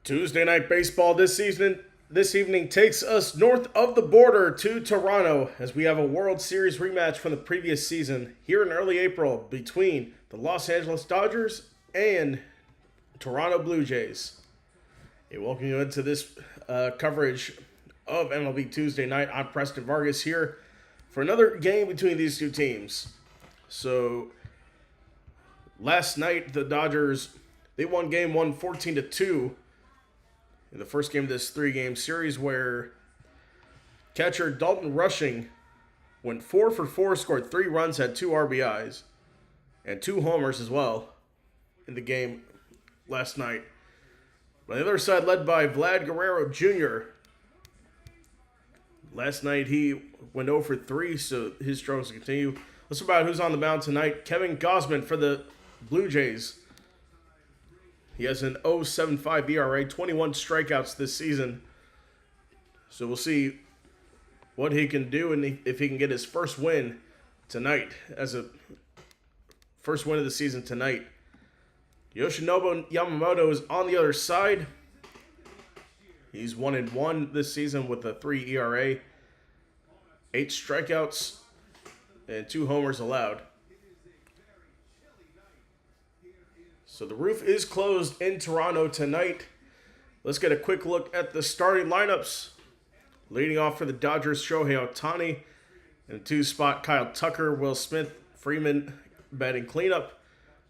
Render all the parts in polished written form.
Tuesday night baseball this evening takes us north of the border to Toronto as we have a World Series rematch from the previous season here in early April between the Los Angeles Dodgers and Toronto Blue Jays. Hey, welcome you into this coverage of MLB Tuesday night. I'm Preston Vargas here for another game between these two teams. So last night the Dodgers they won game 1 14-2 in the first game of this three-game series, where catcher Dalton Rushing went 4 for 4, scored 3 runs, had 2 RBIs, and 2 homers as well in the game last night. On the other side, led by Vlad Guerrero Jr. Last night he went 0 for 3, so his struggles continue. Let's talk about who's on the mound tonight. Kevin Gausman for the Blue Jays. He has an 0.75 ERA, 21 strikeouts this season. So we'll see what he can do and if he can get his first win tonight, as a first win of the season tonight. Yoshinobu Yamamoto is on the other side. He's 1-1 this season with a 3 ERA, 8 strikeouts, and 2 homers allowed. So the roof is closed in Toronto tonight. Let's get a quick look at the starting lineups. Leading off for the Dodgers, Shohei Ohtani. In the 2 spot, Kyle Tucker, Will Smith, Freeman batting cleanup.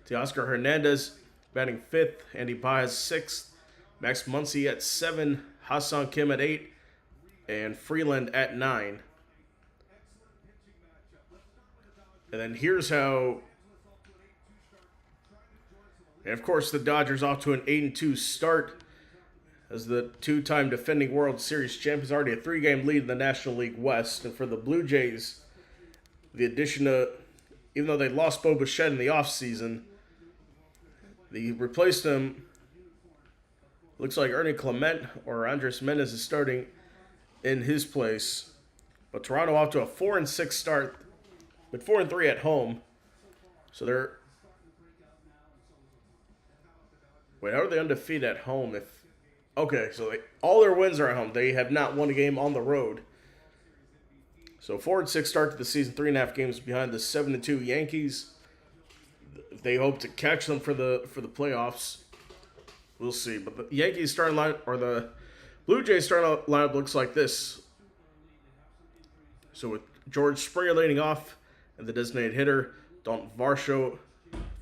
Teoscar Hernandez batting 5th. Andy Baez 6th. Max Muncy at 7. Ha-Seong Kim at 8. And Freeland at 9. And then here's how... And of course, the Dodgers off to an 8-2 start as the 2-time defending World Series champions, already a 3-game lead in the National League West. And for the Blue Jays, the addition of, even though they lost Bo Bichette in the offseason, they replaced him. Looks like Ernie Clement or Andres Menez is starting in his place. But Toronto off to a 4-6 start with 4-3 at home. So they're... Wait, how are they undefeated at home? Okay, so all their wins are at home. They have not won a game on the road. So 4-6 start to the season, 3.5 games behind the 7-2 Yankees. They hope to catch them for the playoffs. We'll see. But the Yankees starting line, or the Blue Jays starting lineup looks like this. So with George Springer leading off and the designated hitter, Dalton Varsho,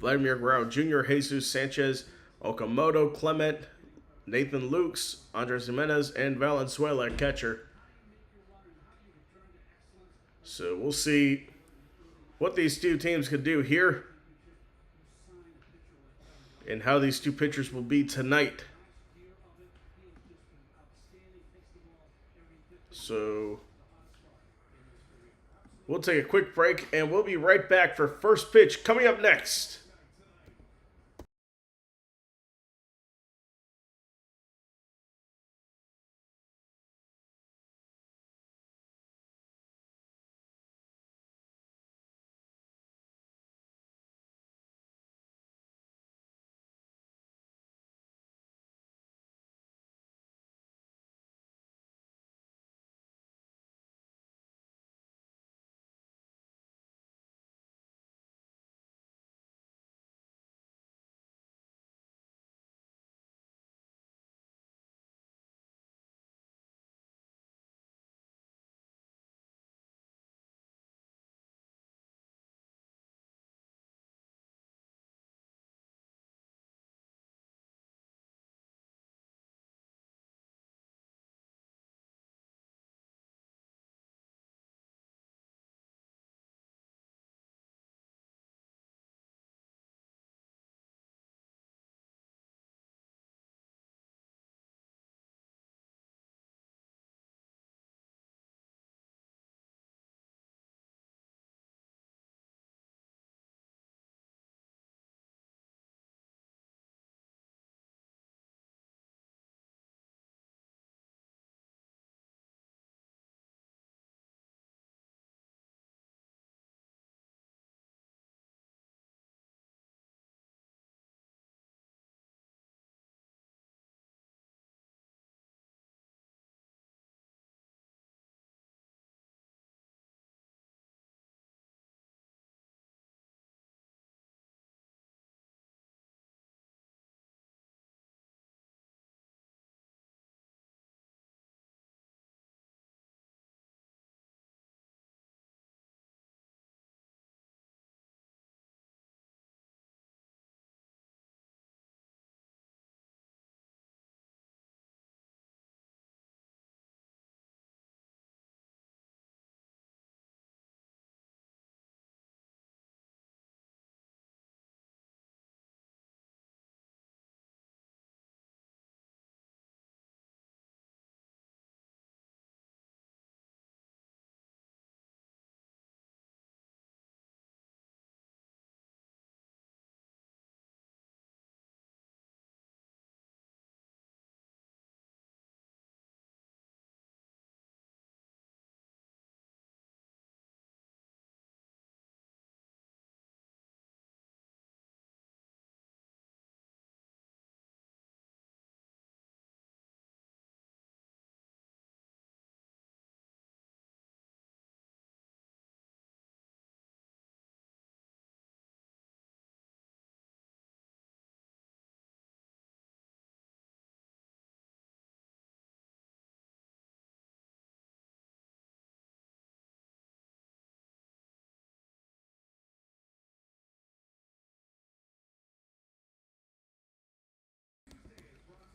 Vladimir Guerrero Jr., Jesus Sanchez, Okamoto, Clement, Nathan Lukes, Andres Jimenez, and Valenzuela at catcher. So we'll see what these two teams can do here and how these two pitchers will be tonight. So we'll take a quick break and we'll be right back for first pitch coming up next.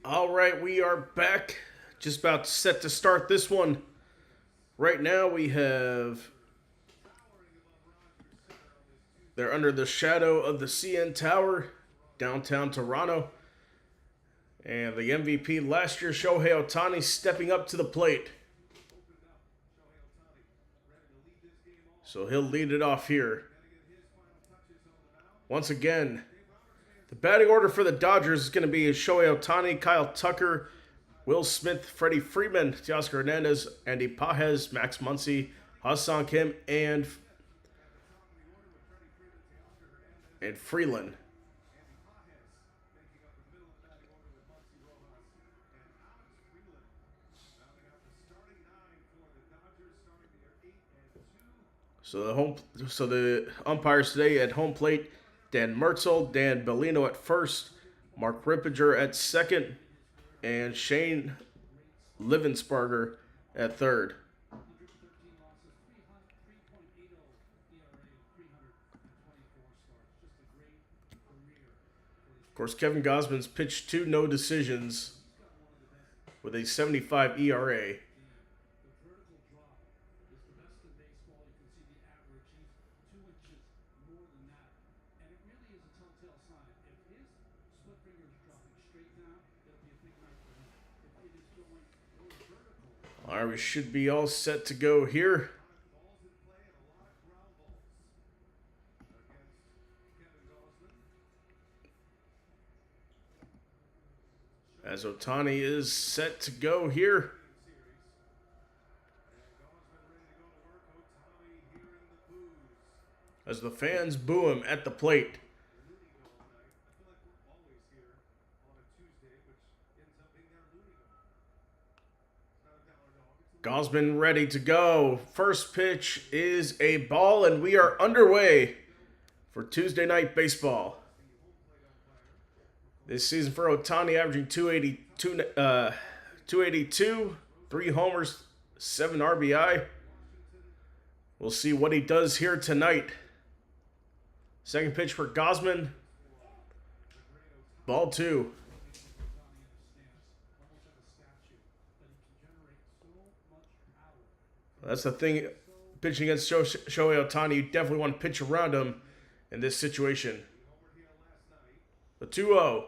All right, we are back. Just about set to start this one. Right now, they're under the shadow of the CN Tower, downtown Toronto. And the MVP last year, Shohei Ohtani, stepping up to the plate. So he'll lead it off here. Once again, the batting order for the Dodgers is going to be Shohei Ohtani, Kyle Tucker, Will Smith, Freddie Freeman, Teoscar Hernandez, Andy Pages, Max Muncy, Hassan Kim, and Freeland. So the umpires today at home plate: Dan Mertzel, Dan Bellino at first, Mark Rippinger at second, and Shane Livensparger at third. Of course, Kevin Gausman's pitched 2 no decisions with a 75 ERA. All right, we should be all set to go here. As Ohtani is set to go here. As the fans boo him at the plate. Gausman ready to go. First pitch is a ball, and we are underway for Tuesday Night Baseball. This season for Ohtani, averaging 282, 3 homers, 7 RBI. We'll see what he does here tonight. Second pitch for Gausman. Ball 2. That's the thing. Pitching against Shohei Ohtani, you definitely want to pitch around him in this situation. The 2-0.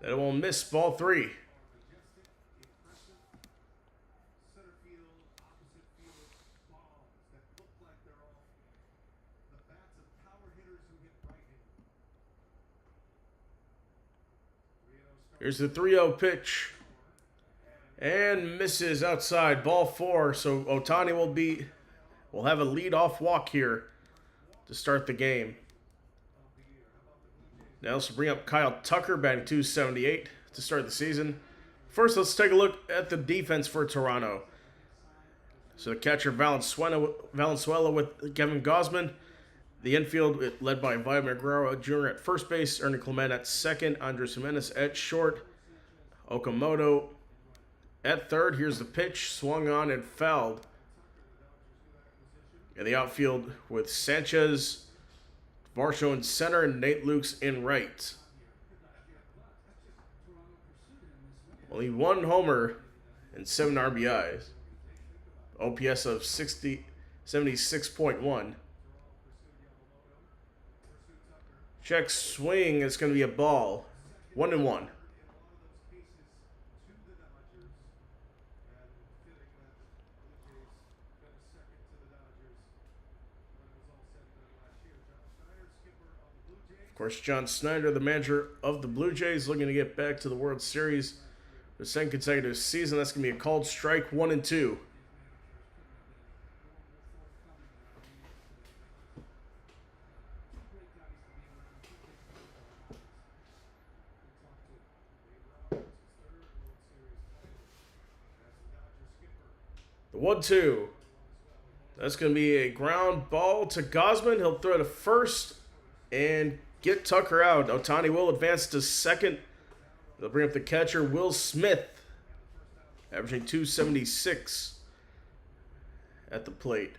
That will miss, ball 3. Here's the 3-0 pitch. And misses outside, ball 4. So Ohtani will have a lead-off walk here to start the game. Now let's bring up Kyle Tucker, batting .278 to start the season. First, let's take a look at the defense for Toronto. So the catcher Valenzuela with Kevin Gausman. The infield led by Vladimir Guerrero Jr. at first base, Ernie Clement at second, Andres Jimenez at short, Okamoto at third. Here's the pitch, swung on and fouled. In the outfield with Sanchez, Varsho in center, and Nate Lukes in right. Only 1 homer and 7 RBIs. OPS of 76.1. Check swing. It's going to be a ball. 1-1. Of course, John Snyder, the manager of the Blue Jays, looking to get back to the World Series for the second consecutive season. That's going to be a called strike, 1-2. The 1-2. That's going to be a ground ball to Gausman. He'll throw to first and get Tucker out. Ohtani will advance to second. They'll bring up the catcher, Will Smith, averaging .276 at the plate.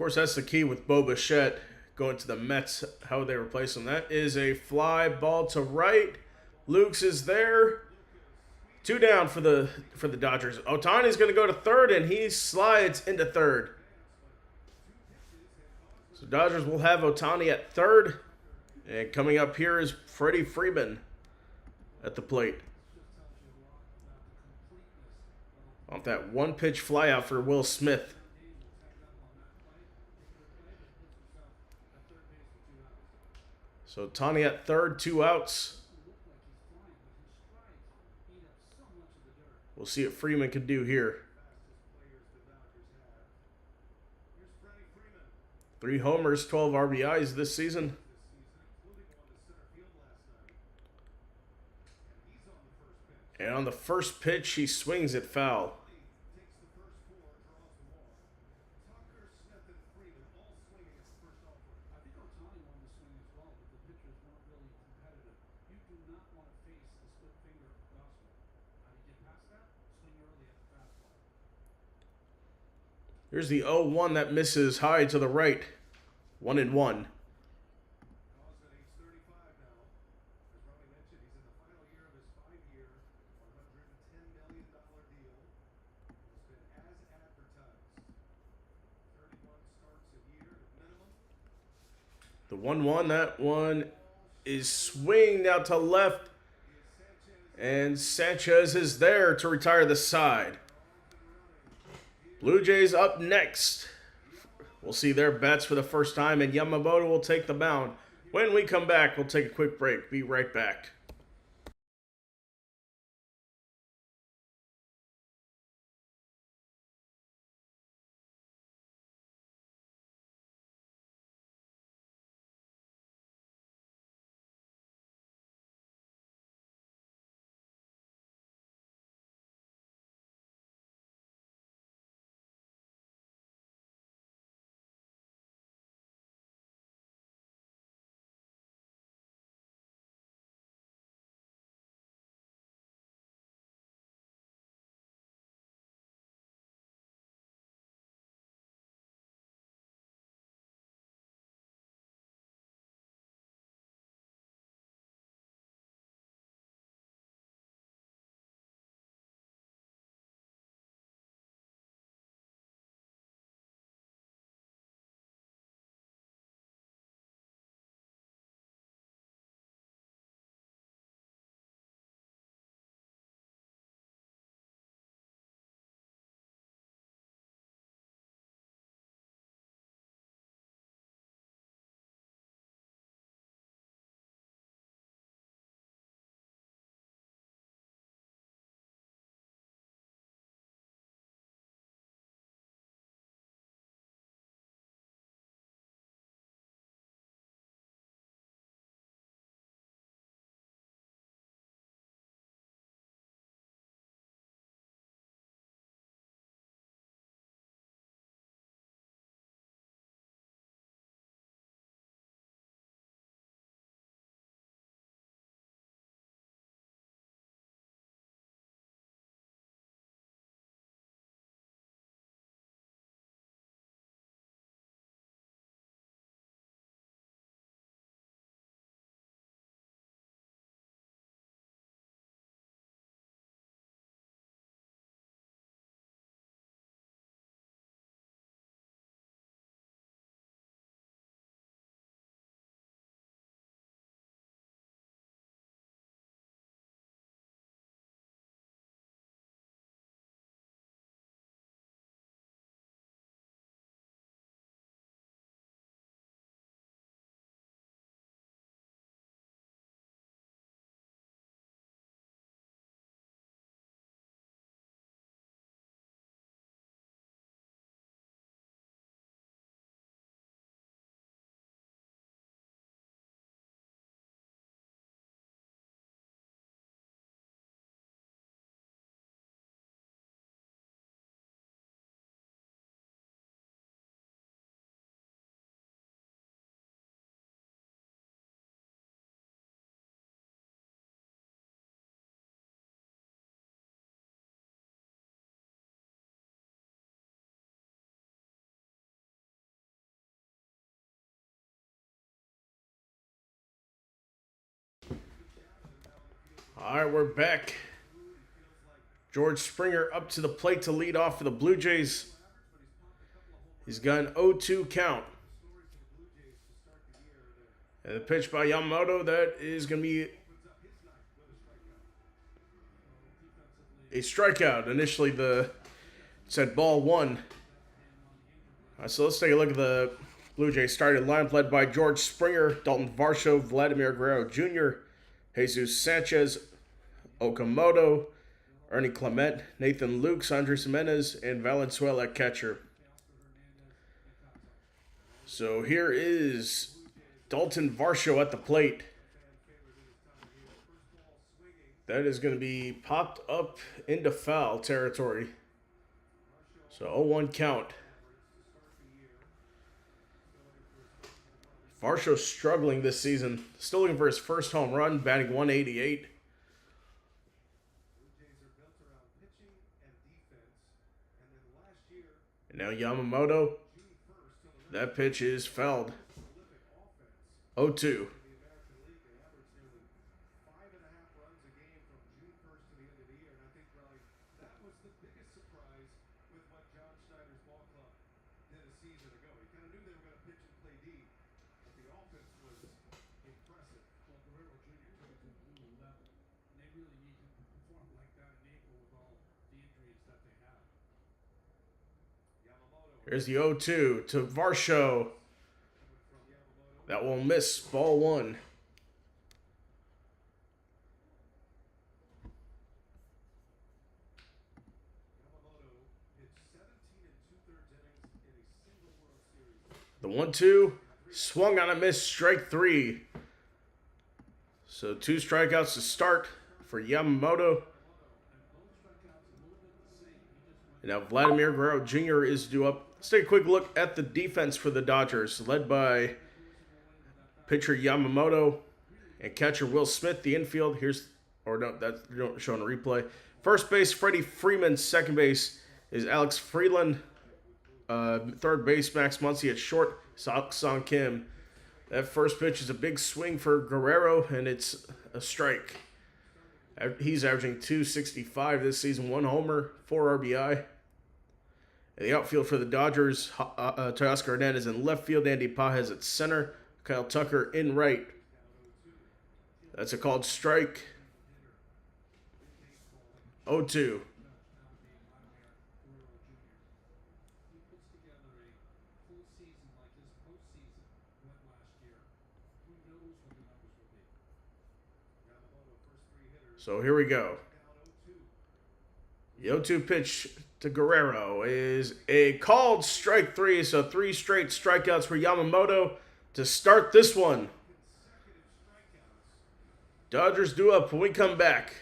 course, that's the key with Bo Bichette going to the Mets, how they replace him. That is a fly ball to right. Lukes is there. 2 down for the Dodgers. Ohtani's going to go to third, and he slides into third. So Dodgers will have Ohtani at third. And coming up here is Freddie Freeman at the plate. Off that one-pitch flyout for Will Smith. So Ohtani at third, 2 outs. We'll see what Freeman can do here. 3 homers, 12 RBIs this season. And on the first pitch, he swings it foul. Here's the 0-1 that misses high to the right. 1-1. The 1-1, that one is swinged out to left. And Sanchez is there to retire the side. Blue Jays up next. We'll see their bats for the first time, and Yamamoto will take the mound. When we come back, we'll take a quick break. Be right back. All right, we're back. George Springer up to the plate to lead off for the Blue Jays. He's got an 0-2 count. And the pitch by Yamamoto, that is going to be a strikeout. Initially, it said ball one. So let's take a look at the Blue Jays starting lineup led by George Springer, Dalton Varsho, Vladimir Guerrero Jr., Jesus Sanchez, Okamoto, Ernie Clement, Nathan Lukes, Andres Jimenez, and Valenzuela at catcher. So here is Dalton Varsho at the plate. That is going to be popped up into foul territory. So 0-1 count. Varsho struggling this season. Still looking for his first home run, batting 188. And now Yamamoto. That pitch is fouled. 0-2. Here's the 0-2 to Varsho. That will miss, ball one. The 1-2 swung on a miss, strike three. So 2 strikeouts to start for Yamamoto. And now Vladimir Guerrero Jr. is due up. Let's take a quick look at the defense for the Dodgers, led by pitcher Yamamoto and catcher Will Smith. The infield, that's showing a replay. First base, Freddie Freeman. Second base is Alex Freeland. Third base, Max Muncy. At short, Song Kim. That first pitch is a big swing for Guerrero, and it's a strike. He's averaging .265 this season, 1 homer, 4 RBI. In the outfield for the Dodgers, Teoscar Hernandez in left field, Andy Pages at center, Kyle Tucker in right. That's a called strike. 0-2. So here we go. The 0-2 pitch to Guerrero is a called strike three. So 3 straight strikeouts for Yamamoto to start this one. Dodgers due up when we come back.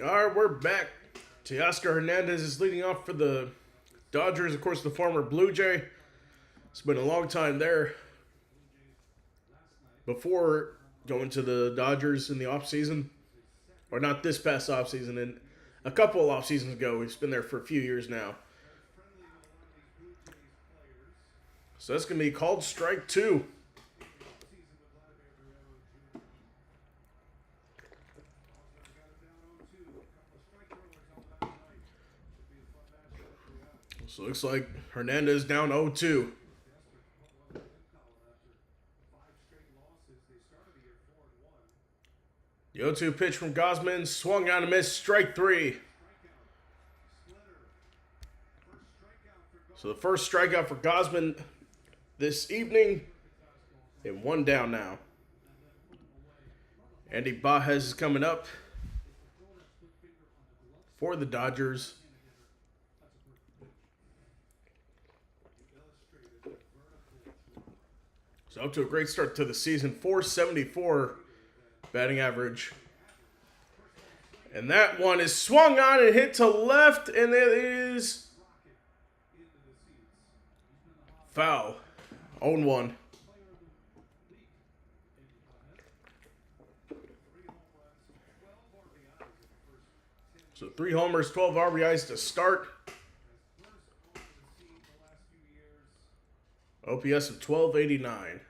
All right, we're back. Teoscar Hernandez is leading off for the Dodgers. Of course, the former Blue Jay. It's been a long time there. Before going to the Dodgers in the offseason, or not this past offseason, and a couple of off seasons ago. He's been there for a few years now. So that's going to be called strike two. So it looks like Hernandez down 0-2. The 0-2 pitch from Gausman, swung on and missed, strike three. So the first strikeout for Gausman this evening, and one down now. Andy Baez is coming up for the Dodgers. So up to a great start to the season, 474 batting average. And that one is swung on and hit to left, and it is foul. 0-1. So 3 homers, 12 RBIs to start. OPS of 1289.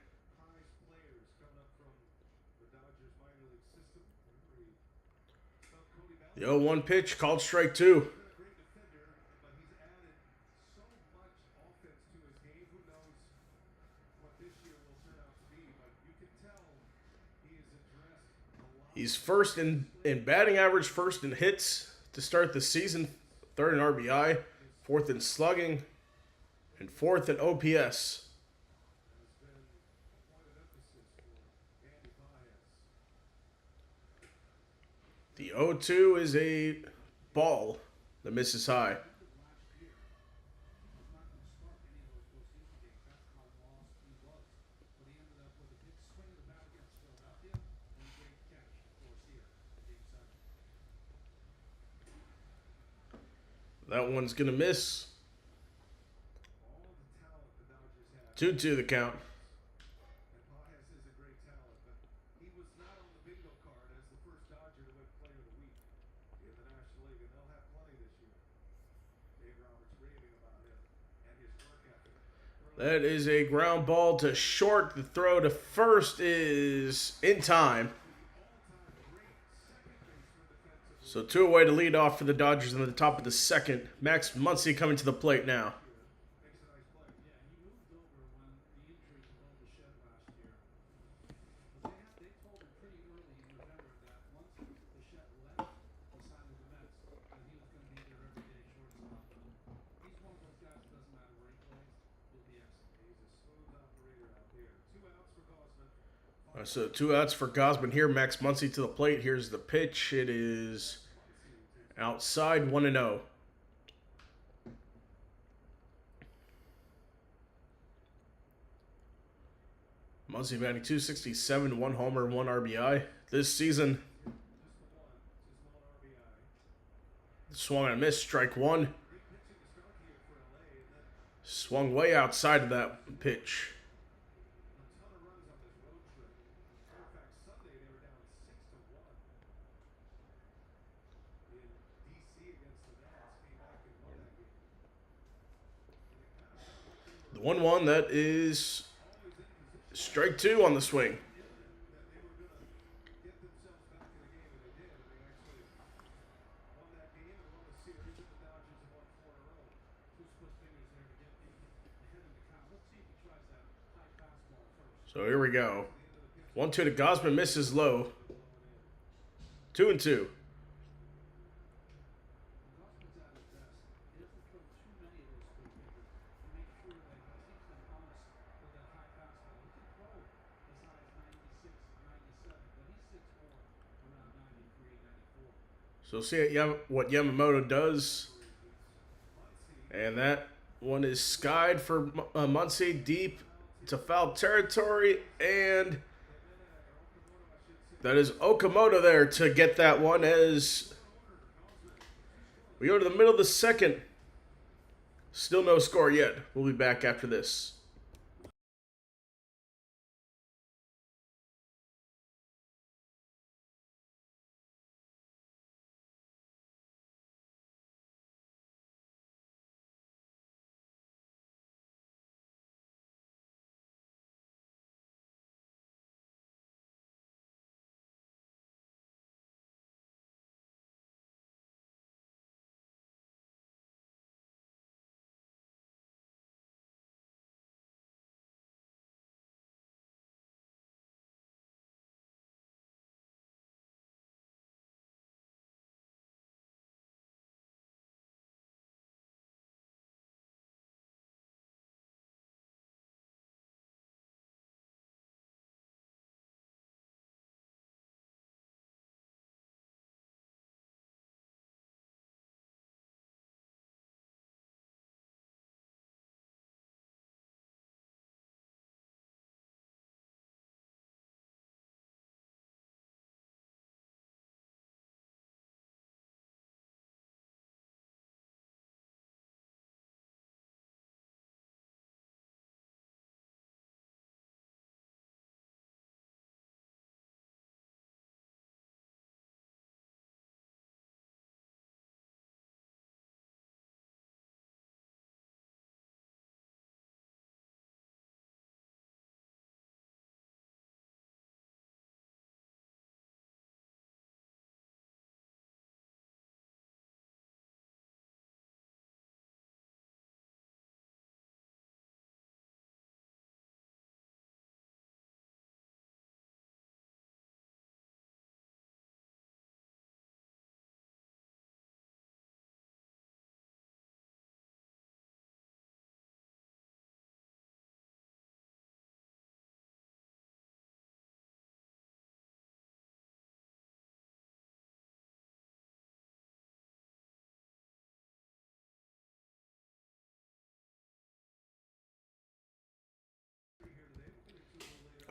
The 0-1 pitch called strike two. He's first in batting average, first in hits to start the season, third in RBI, fourth in slugging, and fourth in OPS. The 0-2 is a ball that misses high. That one's going to miss. 2-2 the count. That is a ground ball to short. The throw to first is in time. So 2 away to lead off for the Dodgers in the top of the second. Max Muncy coming to the plate now. So 2 outs for Gausman here. Max Muncy to the plate. Here's the pitch. It is outside, 1-0. Muncy batting .267, 1 homer, 1 RBI. This season, swung and a miss, strike one. Swung way outside of that pitch. The 1-1, that is strike two on the swing. So here we go. 1-2 to Gausman, misses low. 2-2. So see what Yamamoto does. And that one is skied for Muncy, deep to foul territory. And that is Okamoto there to get that one as We go to the middle of the second. Still no score yet. We'll be back after this.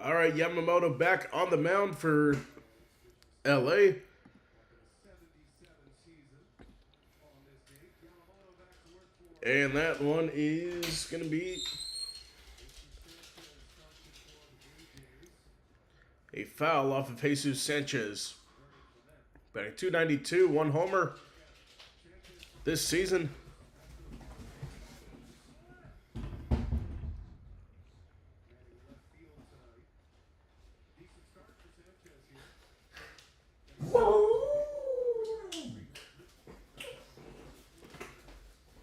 All right, Yamamoto back on the mound for LA. And that one is going to be a foul off of Jesus Sanchez. Batting .292, one homer this season.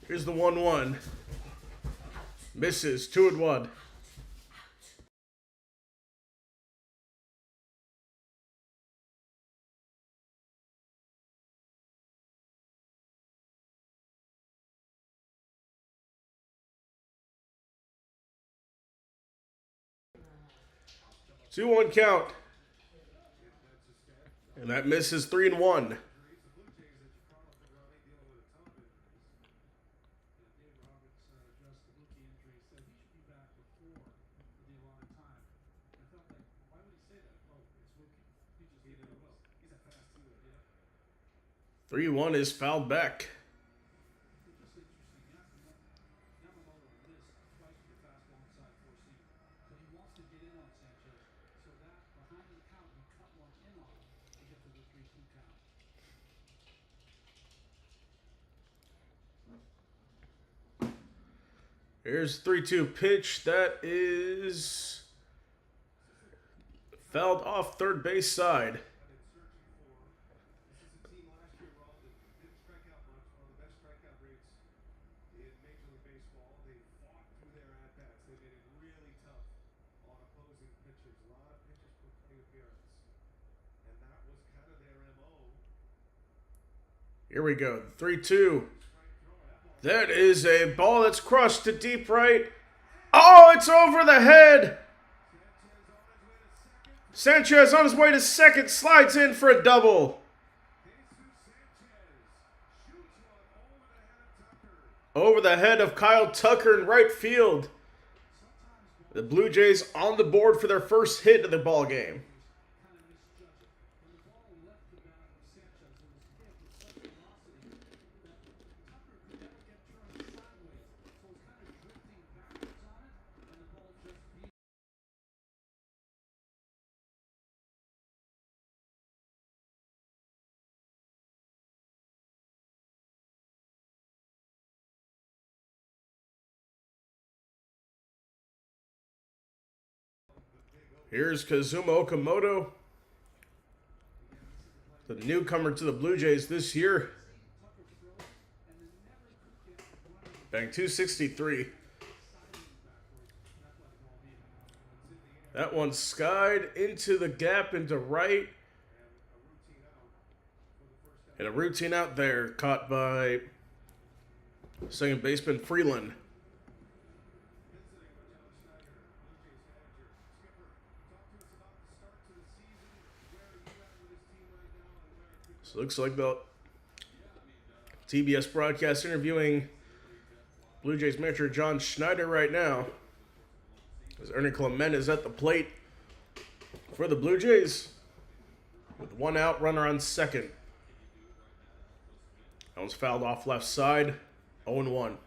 Here's the 1-1. Misses, 2-1. Two one count. And that misses 3-1. Three one is fouled back. Here's 3-2 pitch. That is fouled off third base side. Here we go. 3-2. That is a ball that's crushed to deep right. Oh, it's over the head. Sanchez on his way to second, slides in for a double. Over the head of Kyle Tucker in right field. The Blue Jays on the board for their first hit of the ball game. Here's Kazuma Okamoto, the newcomer to the Blue Jays this year. Batting .263. That one skied into the gap into right. And a routine out there caught by second baseman Freeland. So it looks like the TBS broadcast interviewing Blue Jays manager John Schneider right now, as Ernie Clement is at the plate for the Blue Jays with one out, runner on second. That one's fouled off left side, 0-1.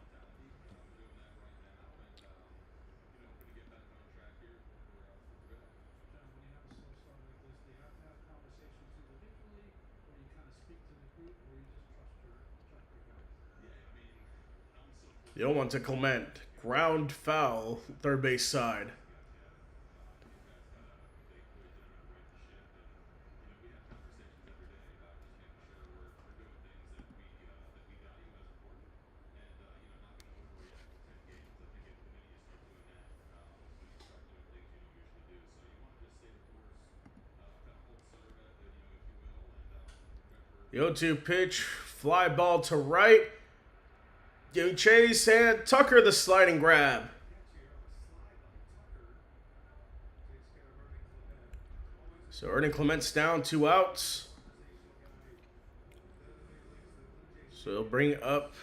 The 0-1 to Clement. Ground foul, third base side. The 0-2 pitch, fly ball to right. Giving chase, and Tucker the sliding grab. So Ernie Clement's down, 2 outs. So he'll bring up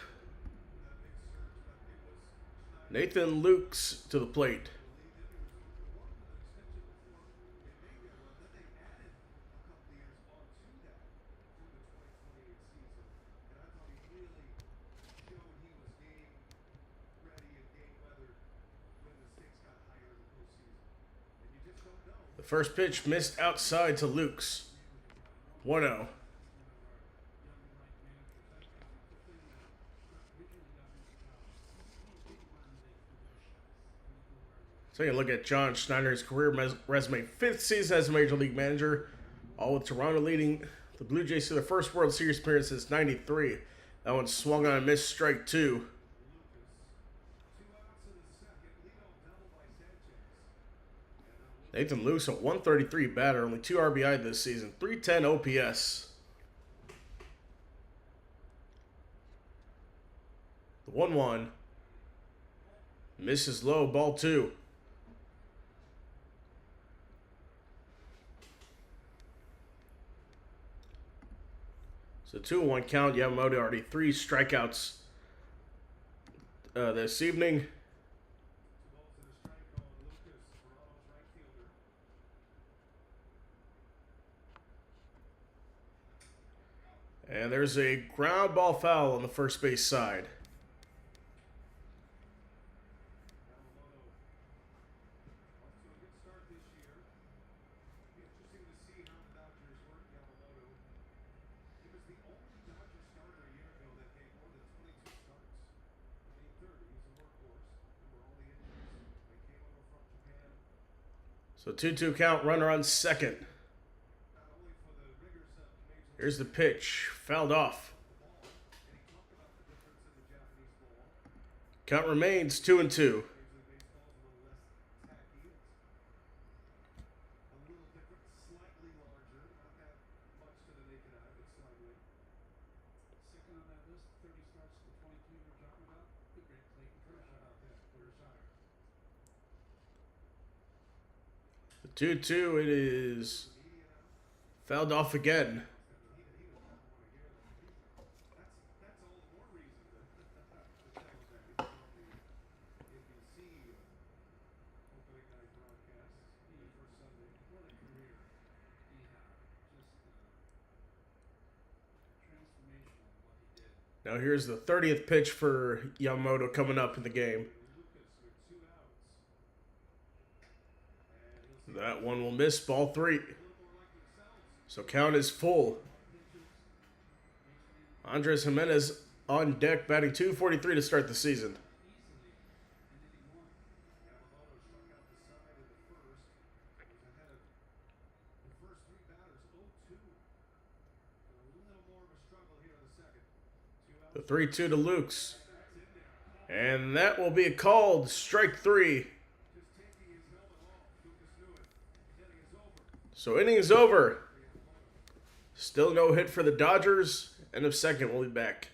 Nathan Lukes to the plate. The first pitch missed outside to Lukes. 1-0. Taking a look at John Schneider's career resume. 5th season as a Major League manager, all with Toronto leading the Blue Jays to their first World Series appearance since '93. That one swung on and missed, strike 2. Nathan Lukes, a .133 batter, only 2 RBI this season, .310 OPS. The 1-1 misses low, ball 2. So 2-1 count. Yamamoto already 3 strikeouts this evening. And there's a ground ball foul on the first base side. So 2-2 count, runner on second. Here's the pitch, fouled off. Count remains 2-2. The 2-2, it is fouled off again. Now here's the 30th pitch for Yamamoto coming up in the game. That one will miss, ball 3. So count is full. Andres Jimenez on deck, batting .243 to start the season. The 3-2 to Lukes. And that will be called strike 3. So inning is over. Still no hit for the Dodgers. End of second. We'll be back.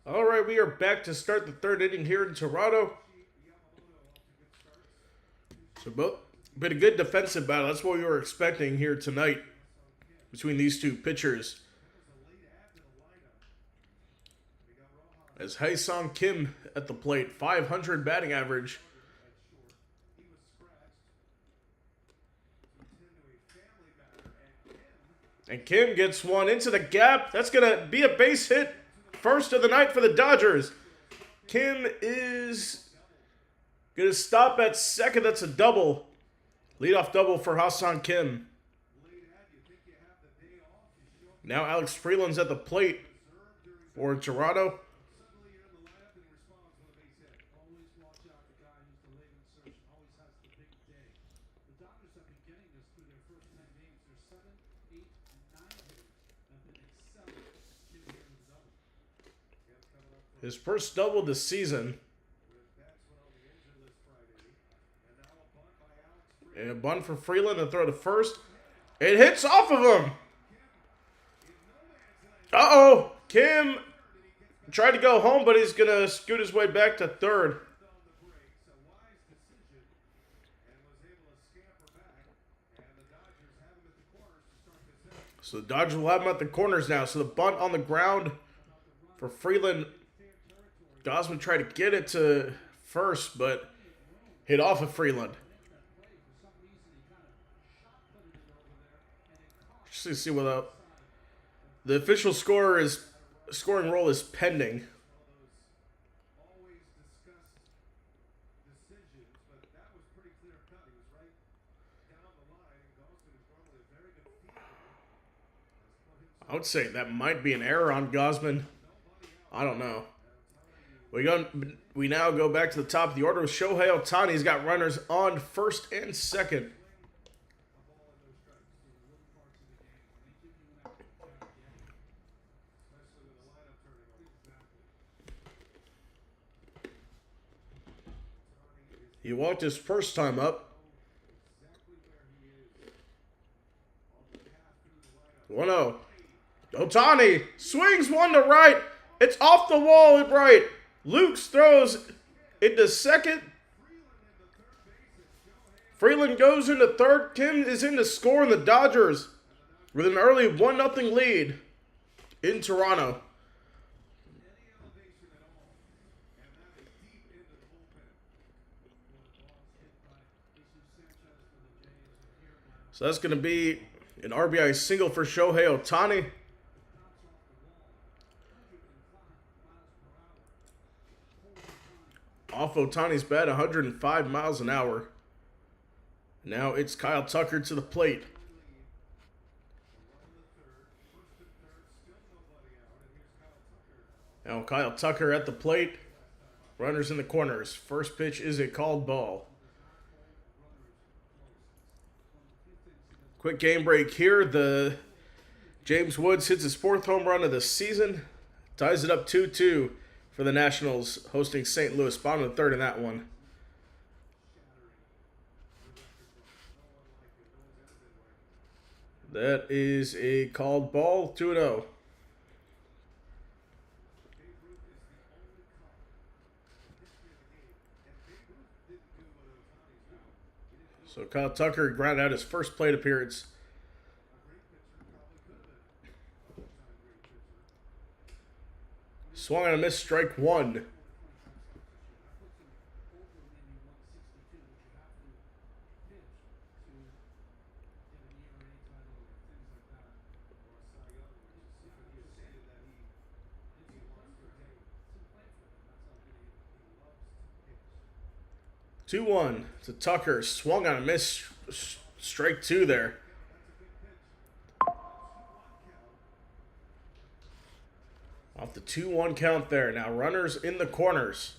All right, we are back to start the third inning here in Toronto. So been a good defensive battle. That's what we were expecting here tonight between these two pitchers. As Hae-Sung Kim at the plate, 500 batting average. And Kim gets one into the gap. That's going to be a base hit. First of the night for the Dodgers. Kim is going to stop at second. That's a double. Leadoff double for Hae-Sung Kim. Now Alex Freeland's at the plate for Toronto. His first double this season. And a bunt for Freeland to throw to first. It hits off of him. Uh-oh. Kim tried to go home, but he's going to scoot his way back to third. So the Dodgers will have him at the corners now. So the bunt on the ground for Freeland. Gausman tried to get it to first, but hit off of Freeland. Just see what the official scoring roll is pending. I would say that might be an error on Gausman. I don't know. We now go back to the top of the order with Shohei Ohtani. He's got runners on first and second. He walked his first time up. 1-0. Otani swings one to right. It's off the wall at right. Lukes throws into second. Freeland goes into third. Kim is in to score, and the Dodgers with an early 1-0 lead in Toronto. So that's going to be an RBI single for Shohei Otani. Off Otani's bat, 105 miles an hour. Now it's Kyle Tucker to the plate. Now Kyle Tucker at the plate. Runners in the corners. First pitch is a called ball. Quick game break here. The James Woods hits his 4th home run of the season. Ties it up 2-2 for the Nationals hosting St. Louis. Bottom of the 3rd in that one. That is a called ball, 2-0. So Kyle Tucker grounded out his first plate appearance. Swung on a miss, strike 1. Two-one to Tucker. Swung on a miss. Strike 2 there. Off the 2-1 count there. Now runners in the corners.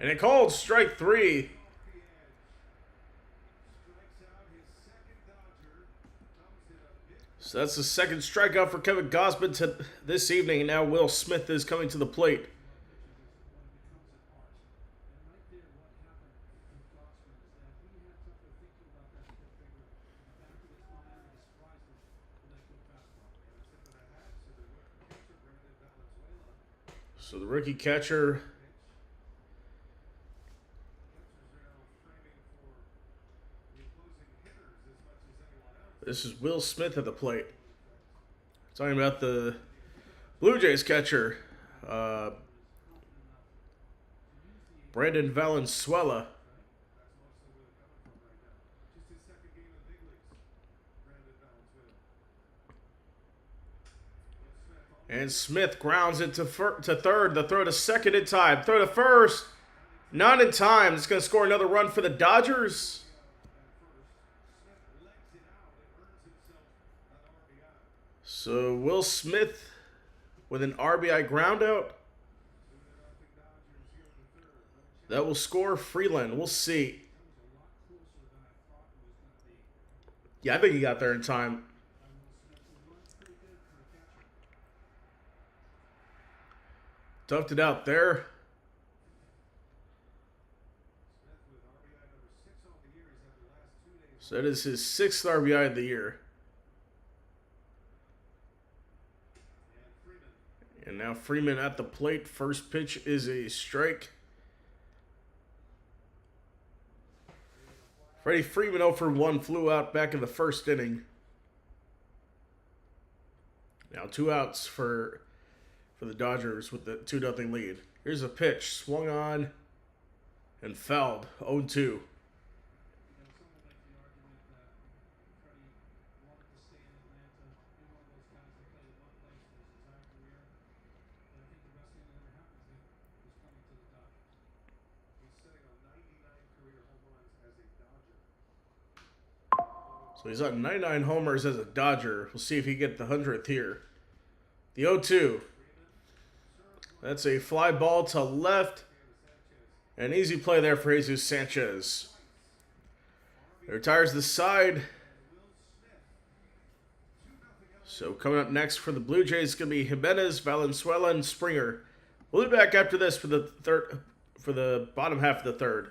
And it called strike 3. So that's the second strikeout for Kevin Gausman this evening. And now Will Smith is coming to the plate. So the rookie catcher, this is Will Smith at the plate. Talking about the Blue Jays catcher, Brandon Valenzuela. And Smith grounds it to third. The throw to second in time. Throw to first. Not in time. It's going to score another run for the Dodgers. So Will Smith with an RBI groundout. That will score Freeland. We'll see. Yeah, I think he got there in time. Toughed it out there. So that is his 6th RBI of the year. And now Freeman at the plate. First pitch is a strike. Freddie Freeman 0 for 1 flew out back in the first inning. Now 2 outs for the Dodgers with the 2-0 lead. Here's a pitch. Swung on and fouled. 0-2. So he's on 99 homers as a Dodger. We'll see if he gets the 100th here. The 0-2. That's a fly ball to left. An easy play there for Jesus Sanchez. He retires the side. So coming up next for the Blue Jays is going to be Jimenez, Valenzuela, and Springer. We'll be back after this for the bottom half of the third.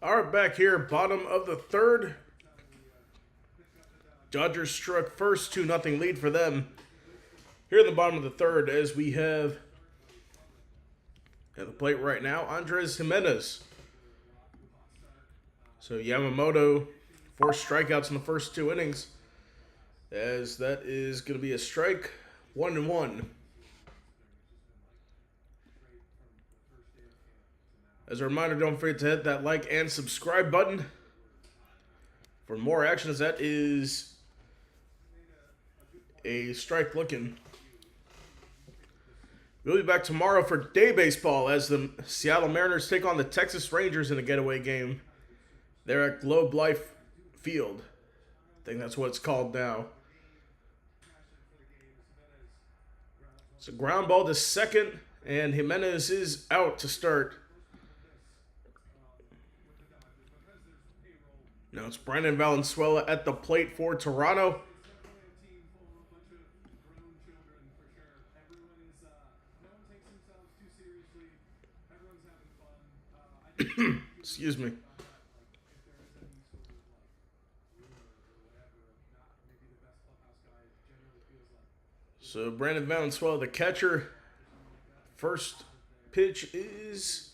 All right, back here, bottom of the third. Dodgers struck first, 2-0 lead for them. Here in the bottom of the third, as we have at the plate right now, Andres Jimenez. So Yamamoto, 4 strikeouts in the first 2 innings, as that is going to be a strike, 1-1. As a reminder, don't forget to hit that like and subscribe button for more action, as that is a strike looking. We'll be back tomorrow for day baseball as the Seattle Mariners take on the Texas Rangers in a getaway game. They're at Globe Life Field. I think that's what it's called now. It's a ground ball to second, and Jimenez is out to start. Now it's Brandon Valenzuela at the plate for Toronto. Excuse me. So Brandon Valenzuela, the catcher. First pitch is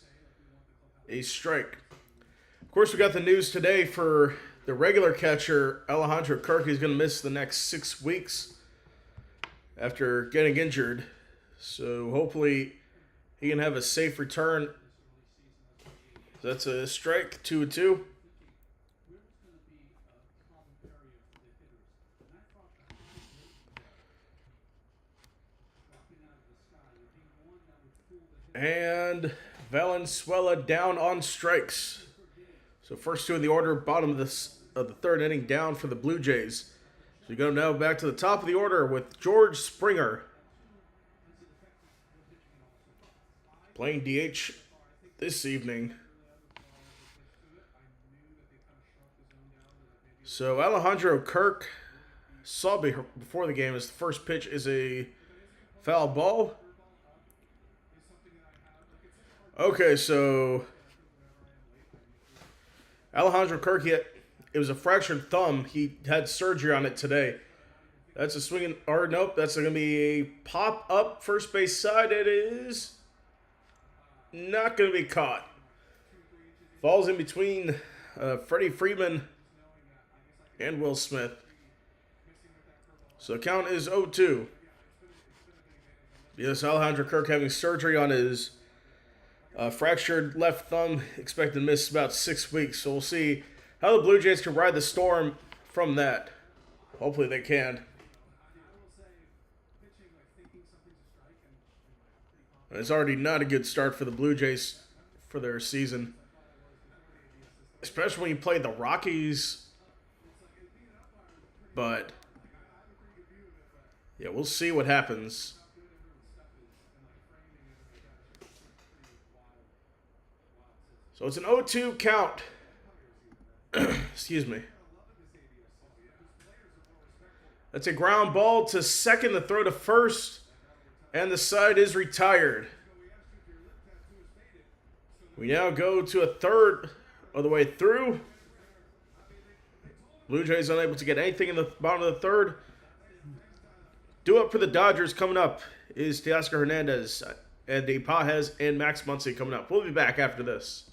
a strike. Of course, we got the news today for the regular catcher, Alejandro Kirk. He's going to miss the next 6 weeks after getting injured. So hopefully he can have a safe return. That's a strike, 2-2. And Valenzuela down on strikes. So first 2 in the order, bottom of the third inning down for the Blue Jays. So we go now back to the top of the order with George Springer playing DH this evening. So Alejandro Kirk saw before the game as the first pitch is a foul ball. Okay, so Alejandro Kirk, it was a fractured thumb. He had surgery on it today. That's a swinging, or nope, that's going to be a pop up first base side. It is not going to be caught. Falls in between Freddie Freeman and Will Smith. So the count is 0-2. Yes, Alejandro Kirk having surgery on his fractured left thumb, expected to miss about 6 weeks. So we'll see how the Blue Jays can ride the storm from that. Hopefully they can. It's already not a good start for the Blue Jays for their season. Especially when you play the Rockies. But, yeah, we'll see what happens. So it's an 0-2 count. Excuse me. That's a ground ball to second, the throw to first, and the side is retired. We now go to a third of the way through. Blue Jays unable to get anything in the bottom of the third. Due up for the Dodgers coming up is Teoscar Hernandez, Andy Pages, and Max Muncy coming up. We'll be back after this.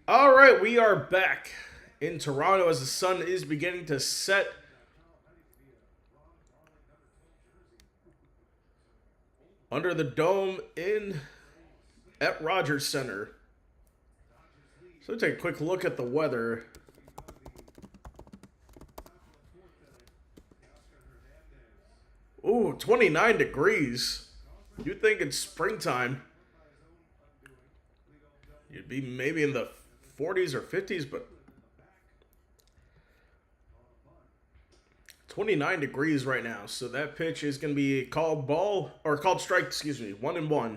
All right, we are back in Toronto as the sun is beginning to set. Under the dome at Rogers Center. So take a quick look at the weather. Ooh, 29 degrees. You'd think it's springtime. You'd be maybe in the 40s or 50s, but 29 degrees right now. So that pitch is going to be a called ball, or called strike, excuse me, 1-1.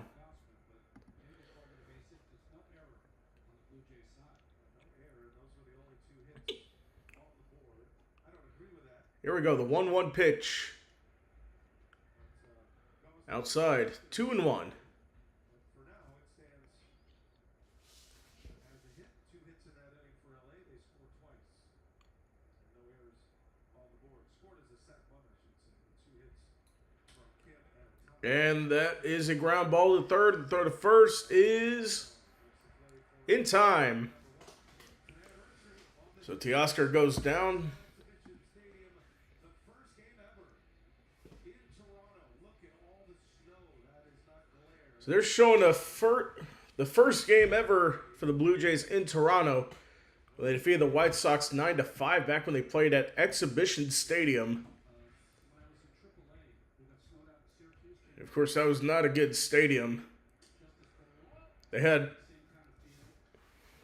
Here we go, the 1-1 pitch. Outside, 2-1. And that is a ground ball to third. The throw to first is in time. So Teoscar goes down. So they're showing the first game ever for the Blue Jays in Toronto. They defeated the White Sox 9-5 back when they played at Exhibition Stadium. Of course, that was not a good stadium. They had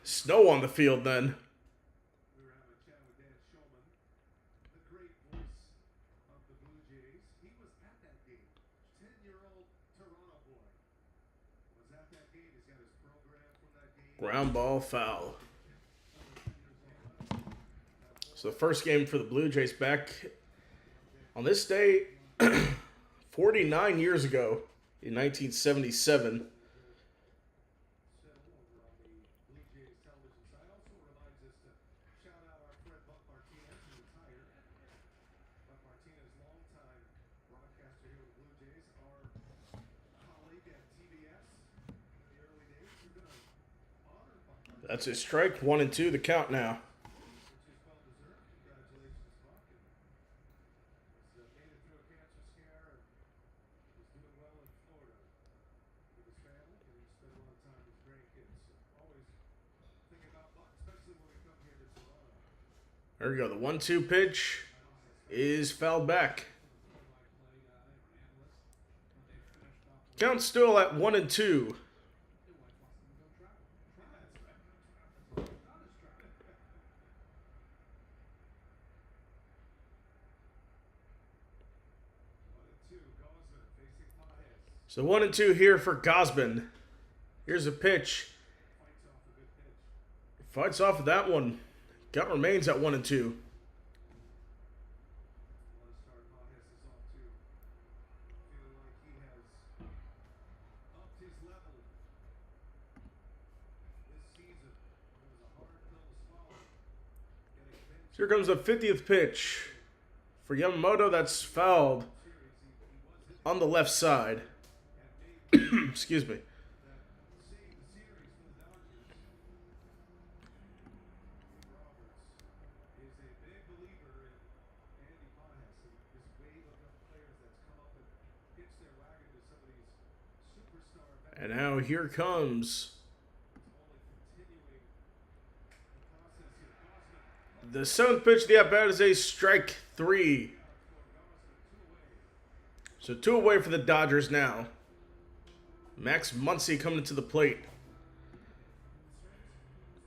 snow on the field then. Ground ball foul. So the first game for the Blue Jays back on this day 49 years ago in 1977. That's a strike. 1-2 the count now. There we go. The 1-2 pitch is fouled back. Count still at 1-2. So 1-2 here for Gausman. Here's a pitch. Fights off of that one. Count remains at 1-2. So here comes the 50th pitch for Yamamoto. That's fouled on the left side. Excuse me. And now here comes the 7th pitch of the at-bat is a strike 3. So 2 away for the Dodgers now. Max Muncy coming to the plate.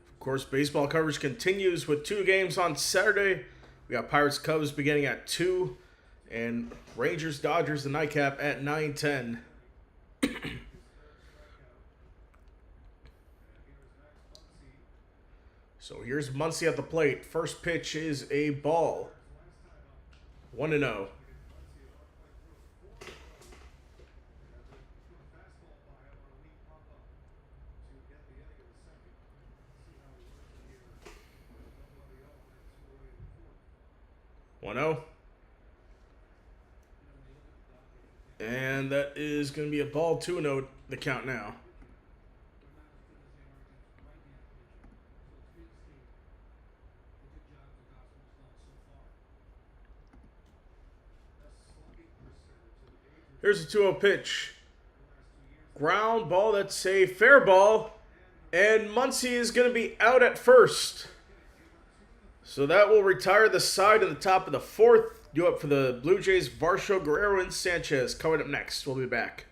Of course, baseball coverage continues with 2 games on Saturday. We got Pirates Cubs beginning at 2 and Rangers Dodgers the nightcap at 9:10. So here's Muncy at the plate. First pitch is a ball. 1-0. And that is going to be a ball. 2-0 the count now. Here's a 2-0 pitch. Ground ball. That's a fair ball. And Muncy is going to be out at first. So that will retire the side in the top of the 4th. Due up for the Blue Jays, Varsho, Guerrero, and Sanchez. Coming up next. We'll be back.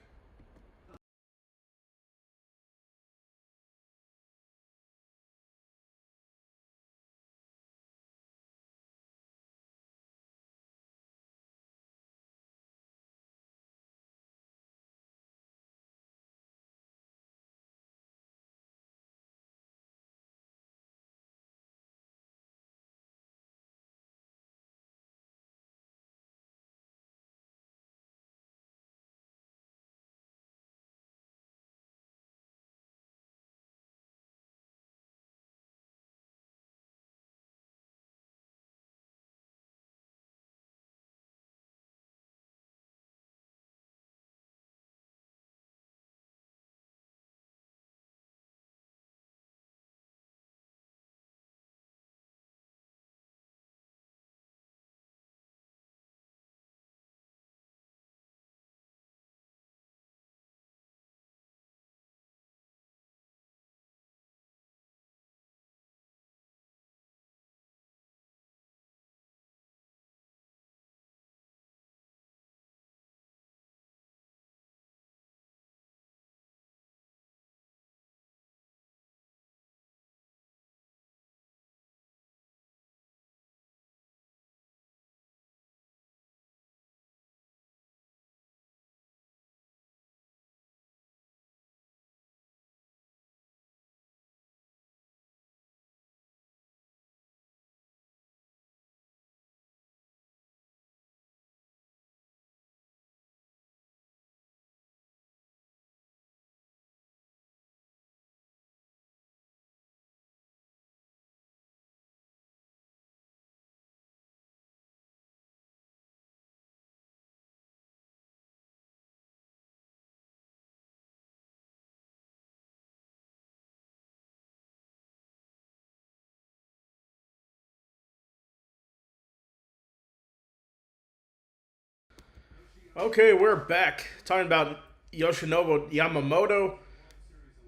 Okay, we're back talking about Yoshinobu Yamamoto.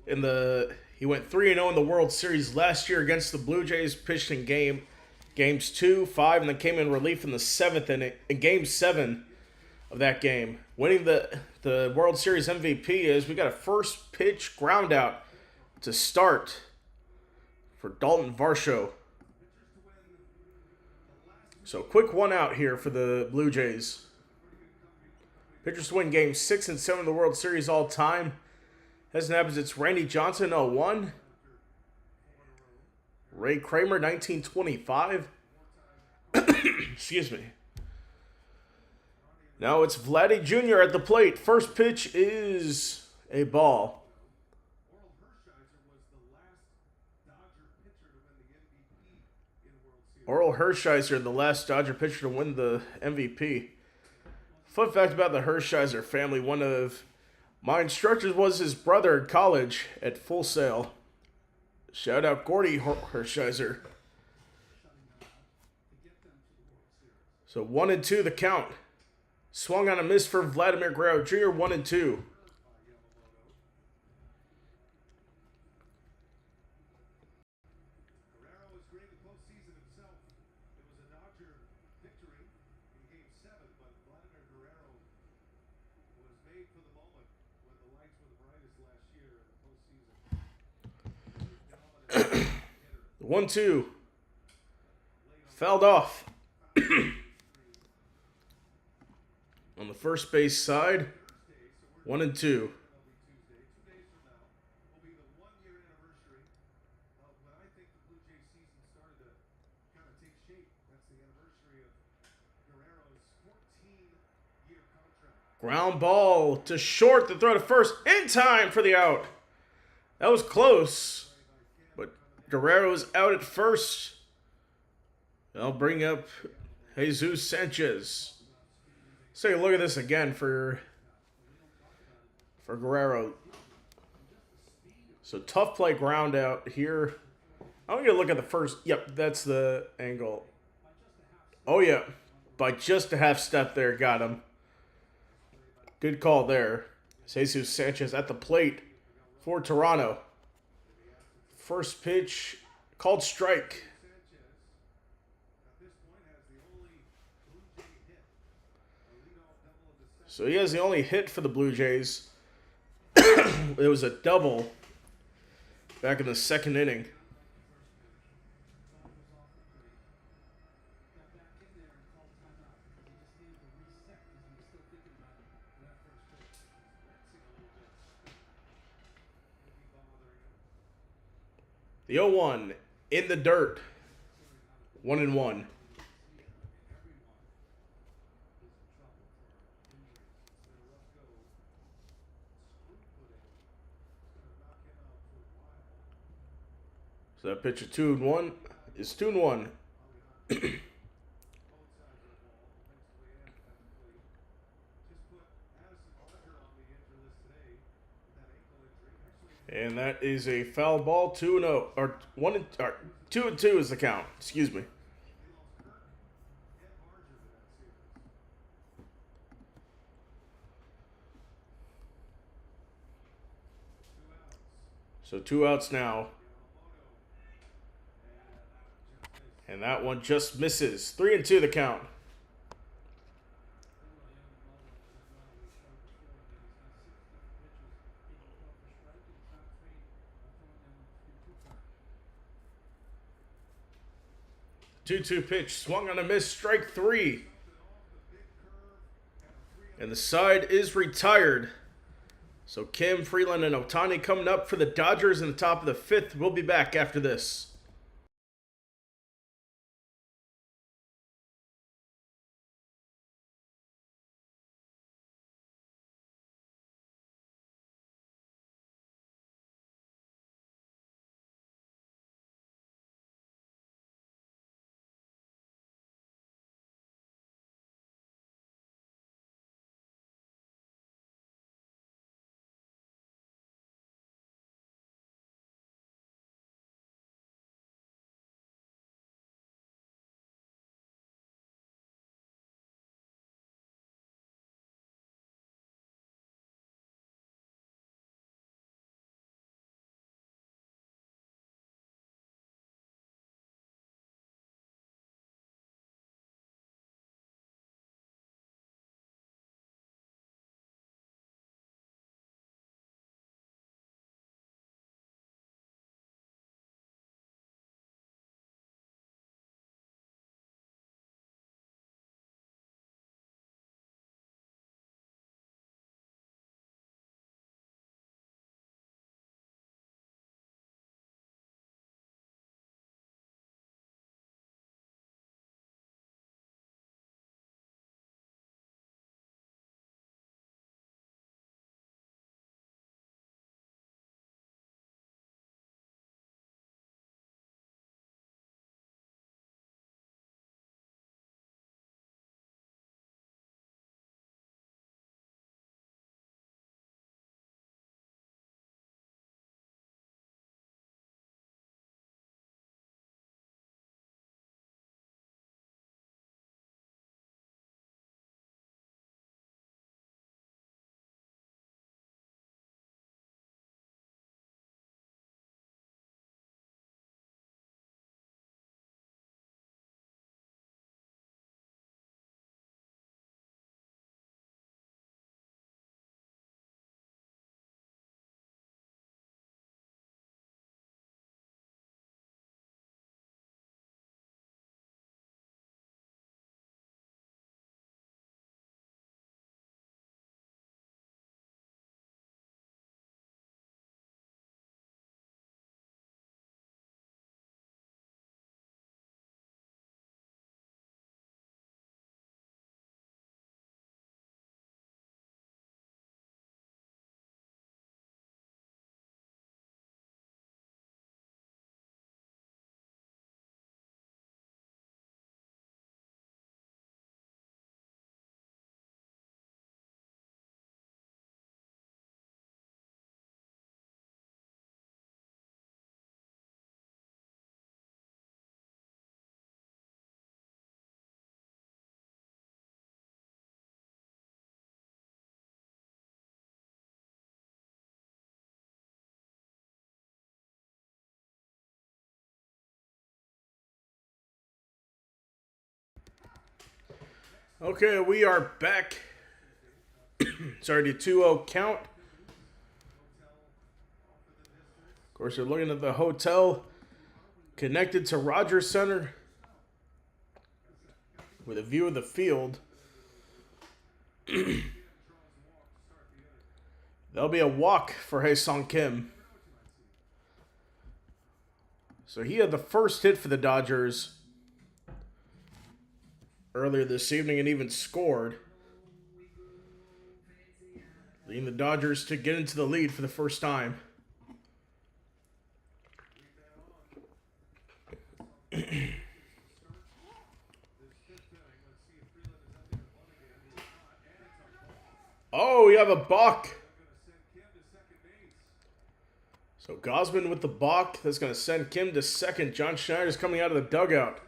He went 3-0 in the World Series last year against the Blue Jays. Pitched in games 2, 5, and then came in relief in the seventh inning in Game 7 of that game. Winning the World Series MVP is we got a first pitch ground out to start for Dalton Varsho. So quick one out here for the Blue Jays. Pitchers to win Games 6 and 7 of the World Series all time. As it happens, it's Randy Johnson, 01. Ray Kramer, 1925. Excuse me. Now it's Vladdy Jr. at the plate. First pitch is a ball. Oral Hershiser, the last Dodger pitcher to win the MVP. Fun fact about the Hershiser family, one of my instructors was his brother in college at Full Sail. Shout out Gordy Hershiser. So 1-2 the count. Swung on a miss for Vladimir Guerrero Jr., 1-2. The 1-2 fouled off on the first base side. 1-2. Ground ball to short, the throw to first in time for the out. That was close, but Guerrero's out at first. I'll bring up Jesus Sanchez. Let's take a look at this again for Guerrero. So tough play ground out here. I'm going to look at the first. Yep, that's the angle. Oh, yeah. By just a half step there, got him. Good call there. Jesus Sanchez at the plate for Toronto. First pitch called strike. So he has the only hit for the Blue Jays. It was a double back in the second inning. The 0-1 in the dirt. 1-1. So that pitch of 2-1 is 2-1. And that is a foul ball. 2-0 or 2-2 is the count. Excuse me. So 2 outs now. And that one just misses. 3-2 the count. Two pitch, swung on a miss, strike 3. And the side is retired. So Kim, Freeland, and Otani coming up for the Dodgers in the top of the 5th. We'll be back after this. Okay, we are back. Sorry, the 2-0 count. Of course, you're looking at the hotel connected to Rogers Center with a view of the field. There'll be a walk for Hae-Sung Kim. So he had the first hit for the Dodgers earlier this evening and even scored, leading the Dodgers to get into the lead for the first time. Oh, we have a balk. So Gosman with the balk. That's going to send Kim to second. John Schneider's coming out of the dugout.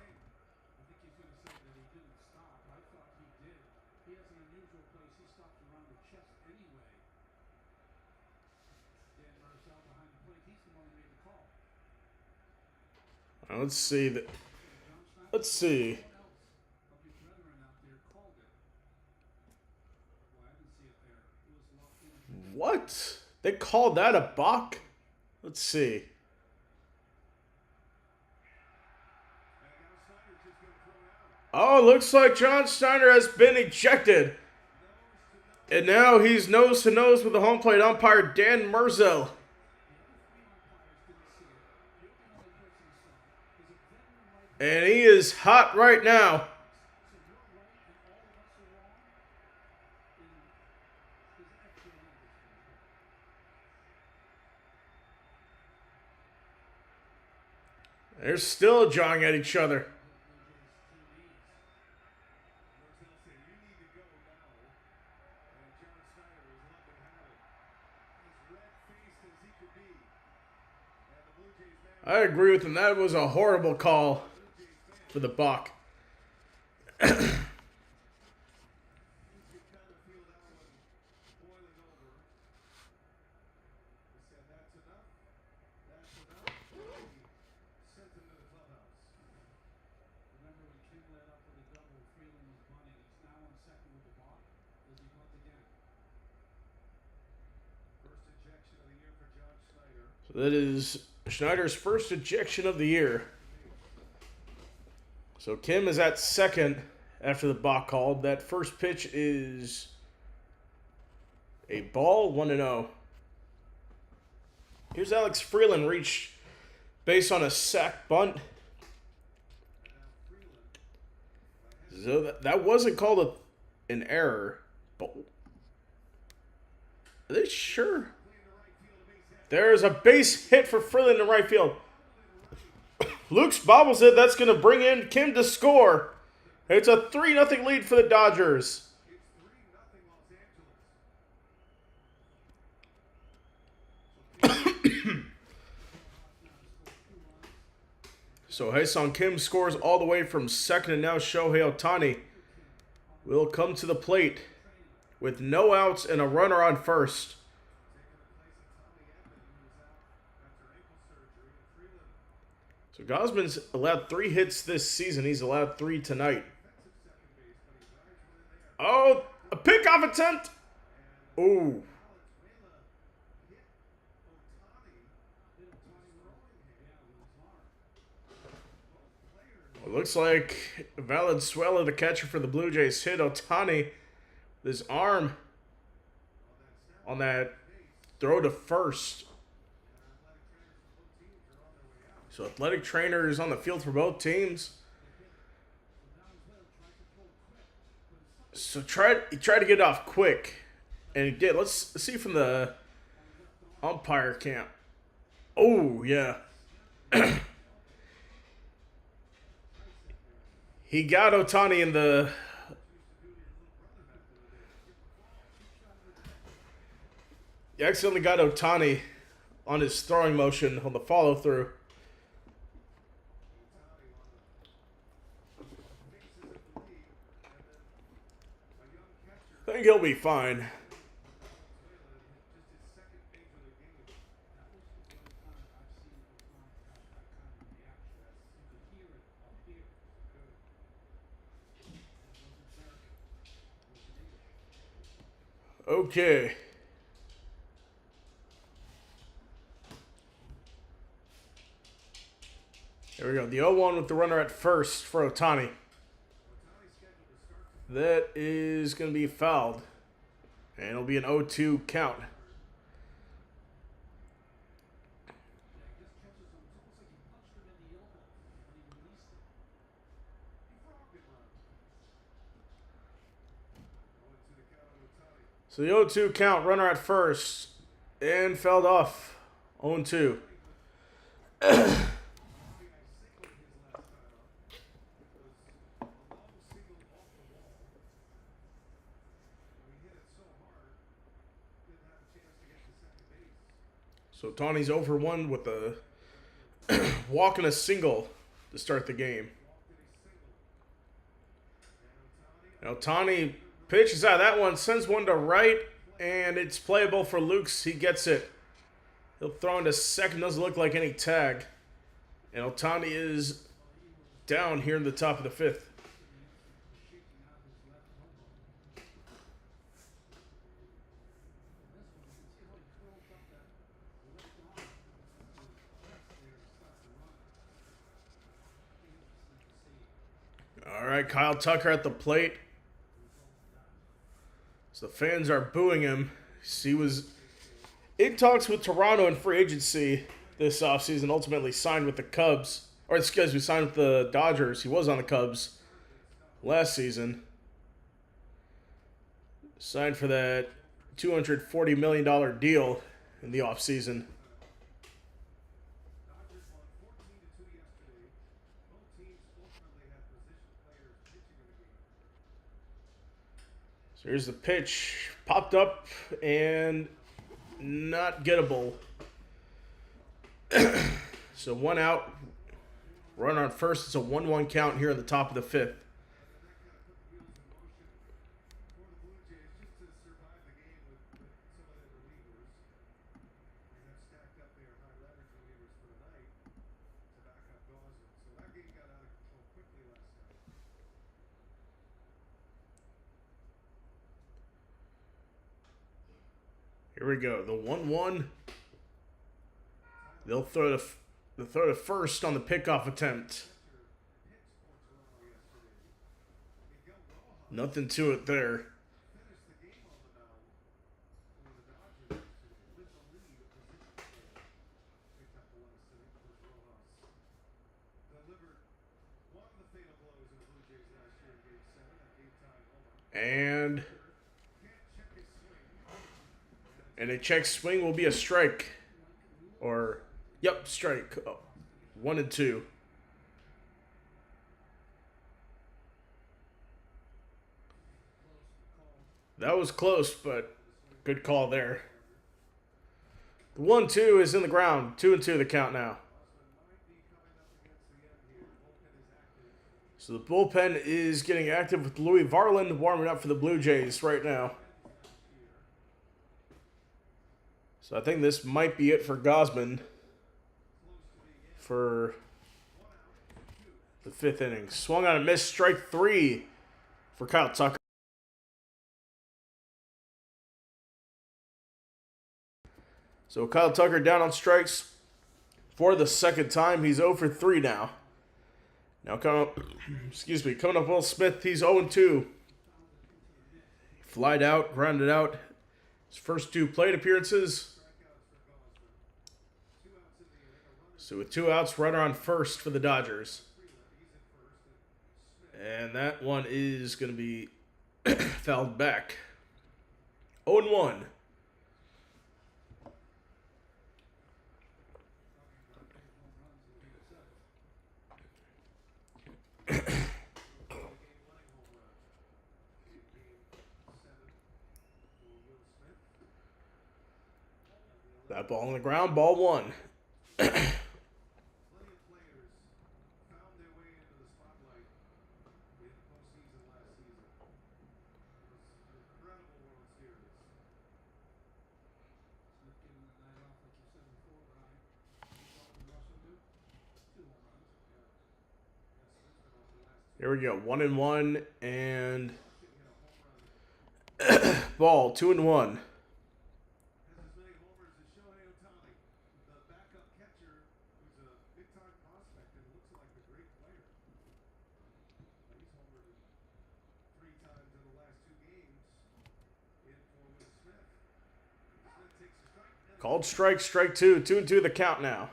Let's see. Let's see. What? They called that a balk? Let's see. Oh, looks like John Steiner has been ejected. And now he's nose to nose with the home plate umpire, Dan Merzel. And he is hot right now. They're still jawing at each other. I agree with him. That was a horrible call for the balk. So that is Schneider's first ejection of the year. So Kim is at second after the balk called. That first pitch is a ball, 1-0. Here's Alex Freeland reach base on a sac bunt. So that wasn't called an error. But are they sure? There's a base hit for Freeland in right field. Luke's bobbles it. That's going to bring in Kim to score. It's a 3-0 lead for the Dodgers. So Hae-Sung Kim scores all the way from second, and now Shohei Ohtani will come to the plate with no outs and a runner on first. So Gosman's allowed 3 hits this season. He's allowed 3 tonight. Oh, a pickoff attempt. Ooh. It looks like Valenzuela, the catcher for the Blue Jays, hit Ohtani with his arm on that throw to first. So athletic trainers on the field for both teams. So he tried to get off quick, and he did. Let's see from the umpire camp. Oh, yeah. He got Ohtani in the... He accidentally got Ohtani on his throwing motion on the follow-through. I think he'll be fine. Okay. There we go. The 0-1 with the runner at first for Ohtani. That is going to be fouled. And it'll be an 0-2 count. So the 0-2 count, runner at first, and fouled off. 0-2. So Tawny's over one with a walk and a single to start the game. Now Tawny pitches out of that one, sends one to right, and it's playable for Lukes. He gets it. He'll throw into second. Doesn't look like any tag. And Ohtani is down here in the top of the fifth. All right, Kyle Tucker at the plate. So the fans are booing him. He was in talks with Toronto in free agency this offseason, ultimately signed with the Cubs. Or excuse me, signed with the Dodgers. He was on the Cubs last season. Signed for that $240 million deal in the offseason. So here's the pitch. Popped up and not gettable. So one out. Runner on first. It's a 1-1 count here at the top of the fifth. Here we go. The 1-1. They'll throw the first on the pickoff attempt. Nothing to it there. And a check swing will be a strike. Or, yep, strike. 1-2. That was close, but good call there. The 1-2 is in the ground. 2-2 the count now. So the bullpen is getting active with Louis Varland warming up for the Blue Jays right now. So I think this might be it for Gausman for the fifth inning. Swung on a miss, strike 3 for Kyle Tucker. So Kyle Tucker down on strikes for the second time. He's 0 for 3 now. Now coming up Will Smith, he's 0-2. Flied out, grounded out. His first 2 plate appearances. So with 2 outs, runner on first for the Dodgers. And that one is going to be fouled back. 0-1. That ball on the ground, ball 1. Here we go, 1-1, and Ball, 2-1. Called strike, strike two. 2-2 the count now.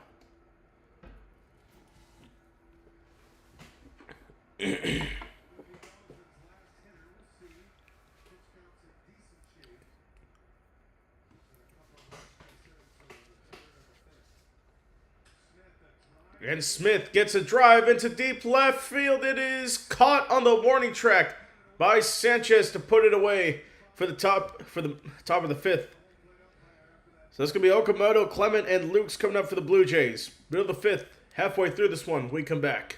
And Smith gets a drive into deep left field. It is caught on the warning track by Sanchez to put it away for the top of the fifth. So that's gonna be Okamoto, Clement, and Luke's coming up for the Blue Jays. Middle of the fifth, halfway through this one, we come back.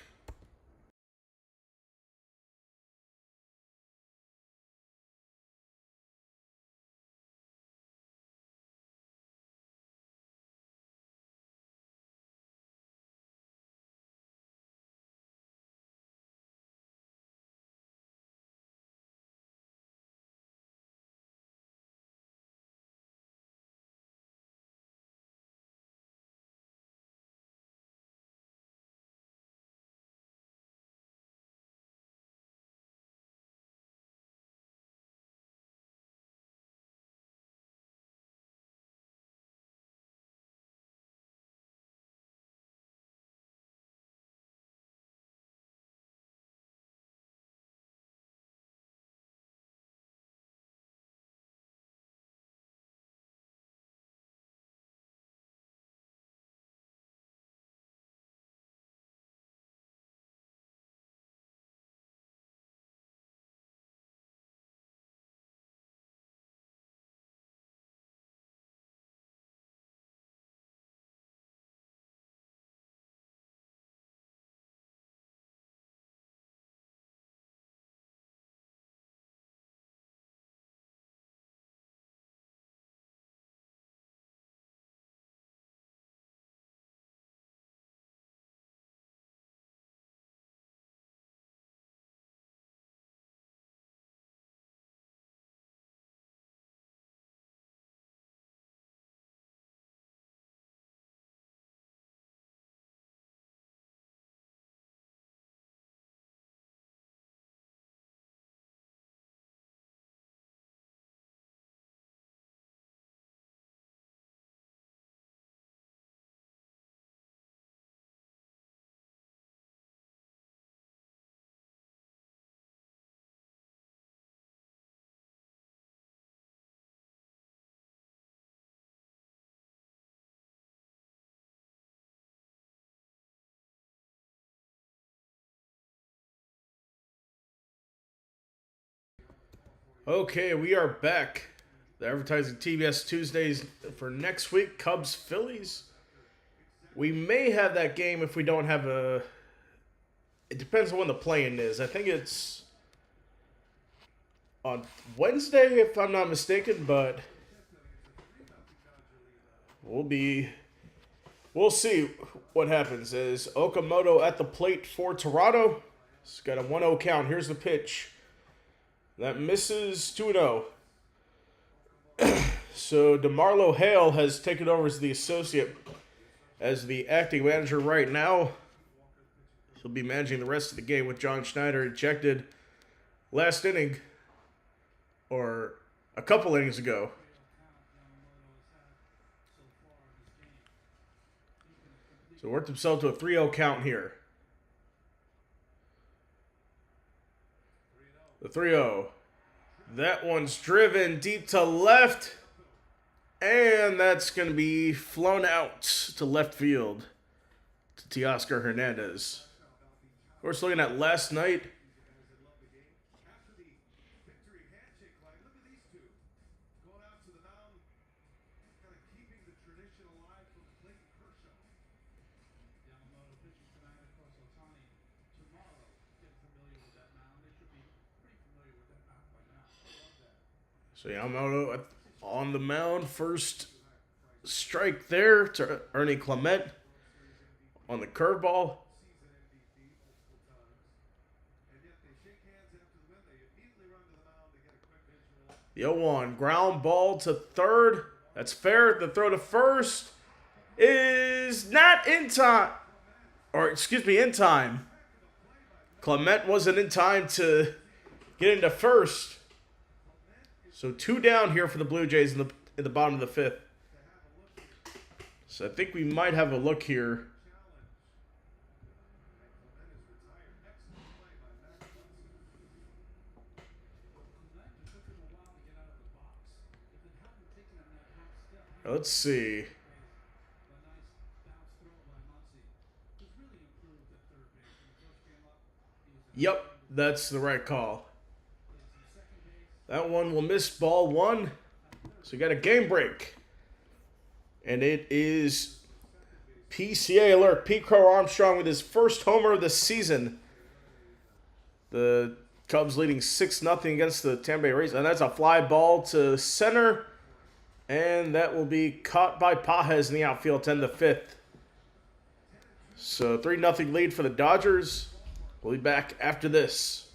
Okay, we are back. The advertising TBS Tuesdays for next week, Cubs Phillies. We may have that game if we don't have a. It depends on when the play-in is. I think it's on Wednesday, if I'm not mistaken, but we'll see what happens. Is Okamoto at the plate for Toronto? It's got a 1-0 count. Here's the pitch. That misses 2-0. So DeMarlo Hale has taken over as the acting manager right now. He'll be managing the rest of the game with John Schneider ejected last inning, or a couple innings ago. So worked himself to a 3-0 count here. The 3-0. That one's driven deep to left. And that's going to be flown out to left field to Teoscar Hernandez. Of course, looking at last night. So Yamamoto on the mound. First strike there to Ernie Clement on the curveball. The 0-1 ground ball to third. That's fair. The throw to first is not in time. Or, excuse me, in time. Clement wasn't in time to get into first. So 2 down here for the Blue Jays in the bottom of the 5th. So I think we might have a look here. Let's see. Yep, that's the right call. That one will miss ball 1. So we got a game break. And it is PCA alert. Pete Crow Armstrong with his first homer of the season. The Cubs leading 6-0 against the Tampa Bay Rays. And that's a fly ball to center. And that will be caught by Pajes in the outfield to end the 5th. So 3-0 lead for the Dodgers. We'll be back after this.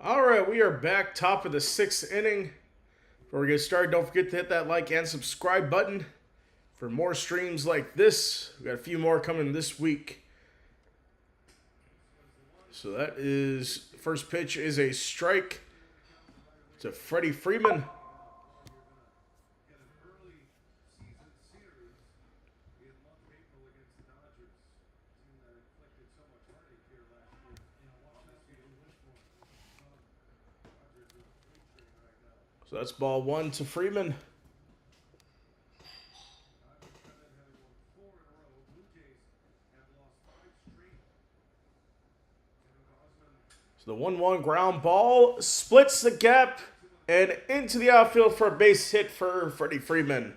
All right, we are back, top of the 6th inning. Before we get started, don't forget to hit that like and subscribe button for more streams like this. We got a few more coming this week. So that is, first pitch is a strike to Freddie Freeman. So that's ball 1 to Freeman. So the 1-1 ground ball splits the gap and into the outfield for a base hit for Freddie Freeman.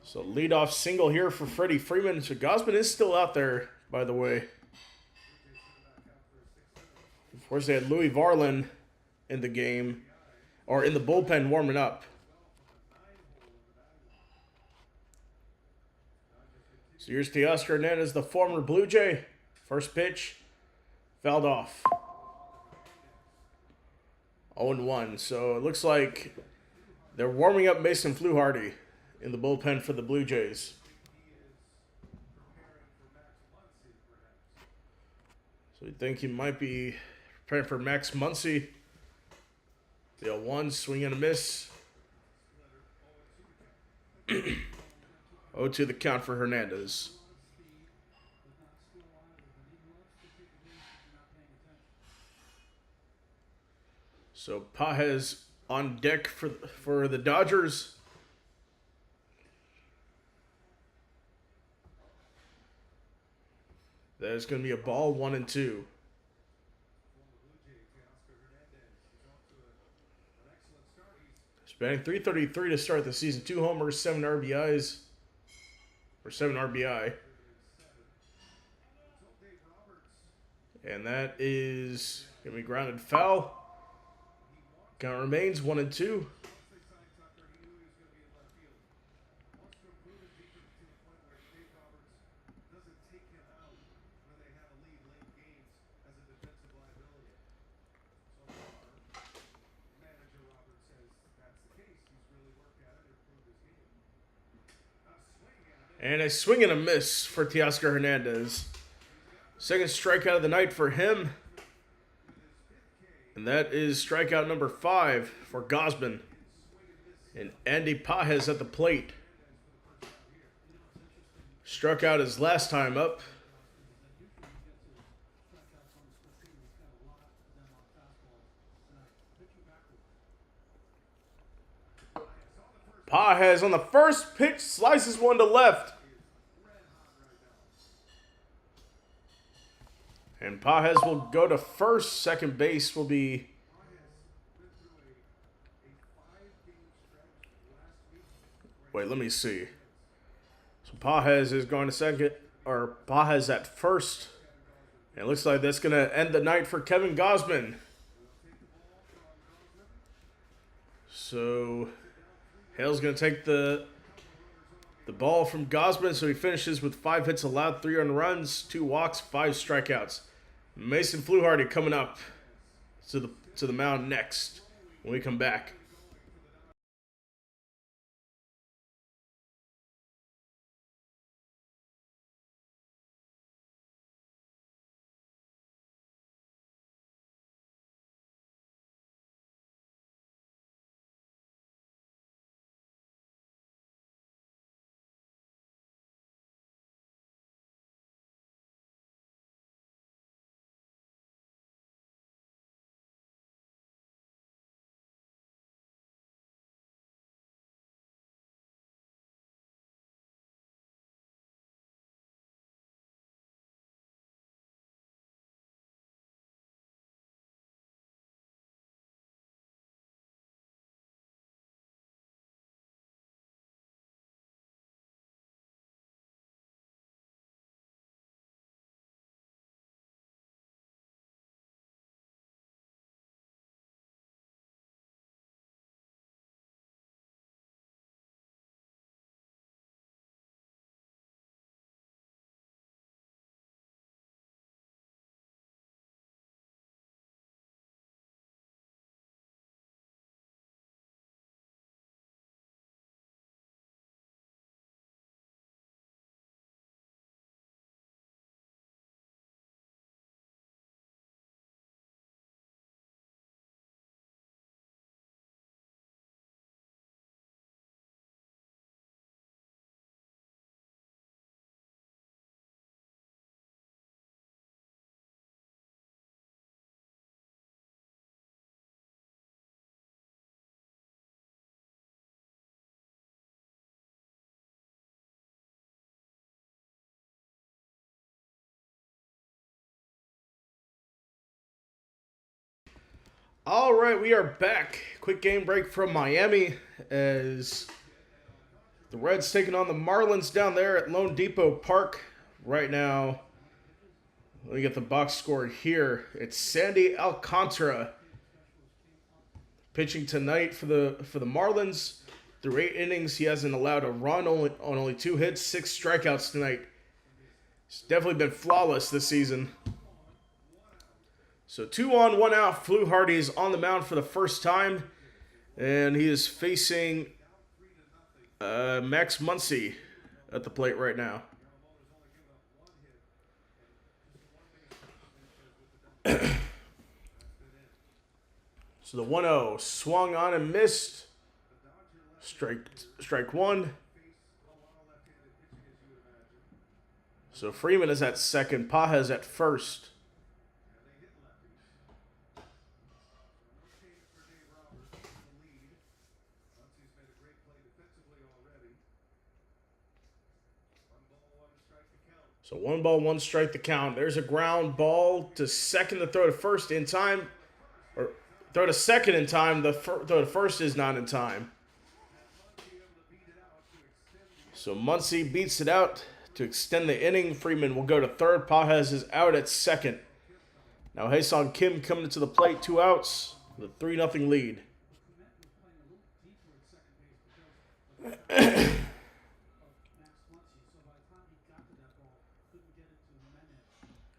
So leadoff single here for Freddie Freeman. So Gausman is still out there, by the way. Of course, they had Louis Varlin in the game, or in the bullpen warming up. So here's Teoscar Hernandez, the former Blue Jay. First pitch, fouled off. 0-1. So it looks like they're warming up Mason Fluharty in the bullpen for the Blue Jays. So we think he might be preparing for Max Muncy. The 0-1, swing and a miss. 0-2 the count for Hernandez. So Pages on deck for the Dodgers. That is going to be a ball, 1-2. He's batting .333 to start the season. 2 homers, 7 RBIs. Or 7 RBI. And that is going to be grounded foul. Count remains 1-2. And a swing and a miss for Teoscar Hernandez. Second strikeout of the night for him. And that is strikeout number 5 for Gausman. And Andy Pages at the plate. Struck out his last time up. Pages on the first pitch slices one to left. And Pages will go to first. Second base will be wait, let me see. So Pages is going to second, or Pages at first. And it looks like that's going to end the night for Kevin Gausman. So Hale's going to take the ball from Gausman, so he finishes with 5 hits allowed, 3 earned runs, 2 walks, 5 strikeouts. Mason Fluharty coming up to the mound next when we come back. All right, we are back. Quick game break from Miami as the Reds taking on the Marlins down there at Lone Depot Park right now. Let me get the box score here. It's Sandy Alcantara pitching tonight for the Marlins. Through 8 innings, he hasn't allowed a run on only 2 hits, 6 strikeouts tonight. He's definitely been flawless this season. So 2 on, 1 out. Fluharty is on the mound for the first time. And he is facing Max Muncy at the plate right now. So the 1-0 swung on and missed. Strike one. So Freeman is at second. Pages at first. So 1-1 strike the count. There's a ground ball to second. The throw to first in time. Or throw to second in time. The throw to first is not in time. So Muncy beats it out to extend the inning. Freeman will go to third. Pages is out at second. Now Hae-Sung Kim coming to the plate. 2 outs with a 3-0 lead.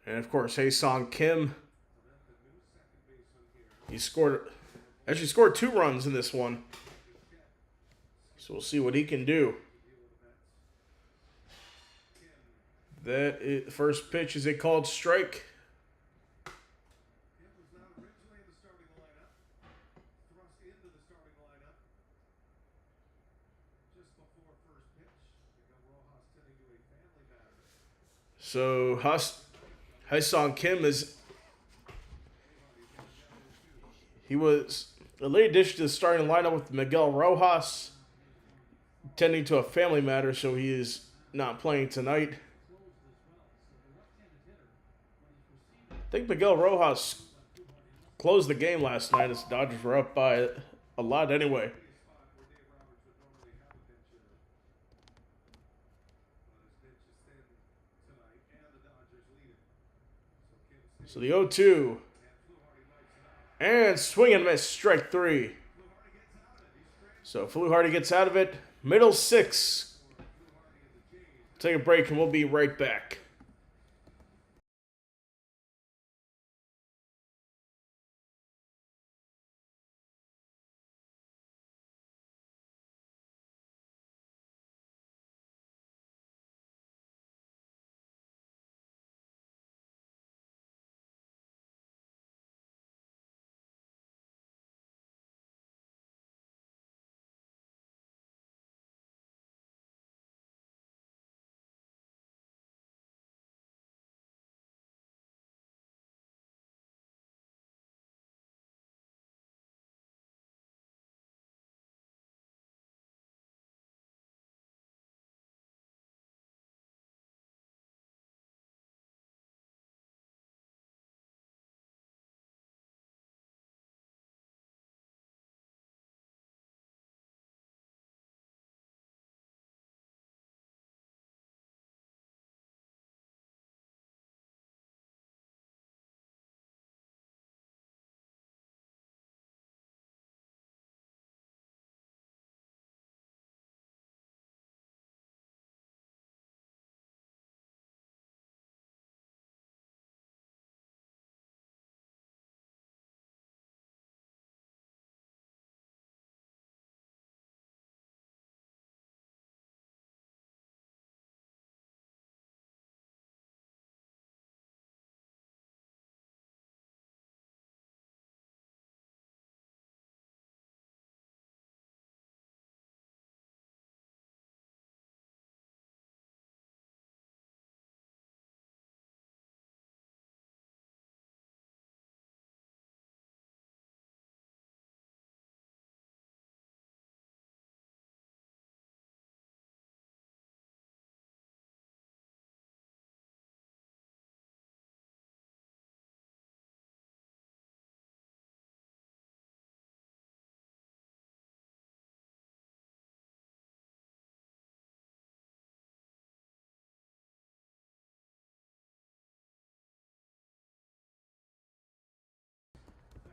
And of course, Hae-Sung Kim. He scored 2 runs in this one. So we'll see what he can do. The first pitch is a called strike. So Hae-Sung Kim he was a late addition to the starting lineup with Miguel Rojas, tending to a family matter, so he is not playing tonight. I think Miguel Rojas closed the game last night as the Dodgers were up by a lot anyway. So the 0-2. And swing and miss, strike 3. So Fluharty gets out of it. Middle 6. Take a break and we'll be right back.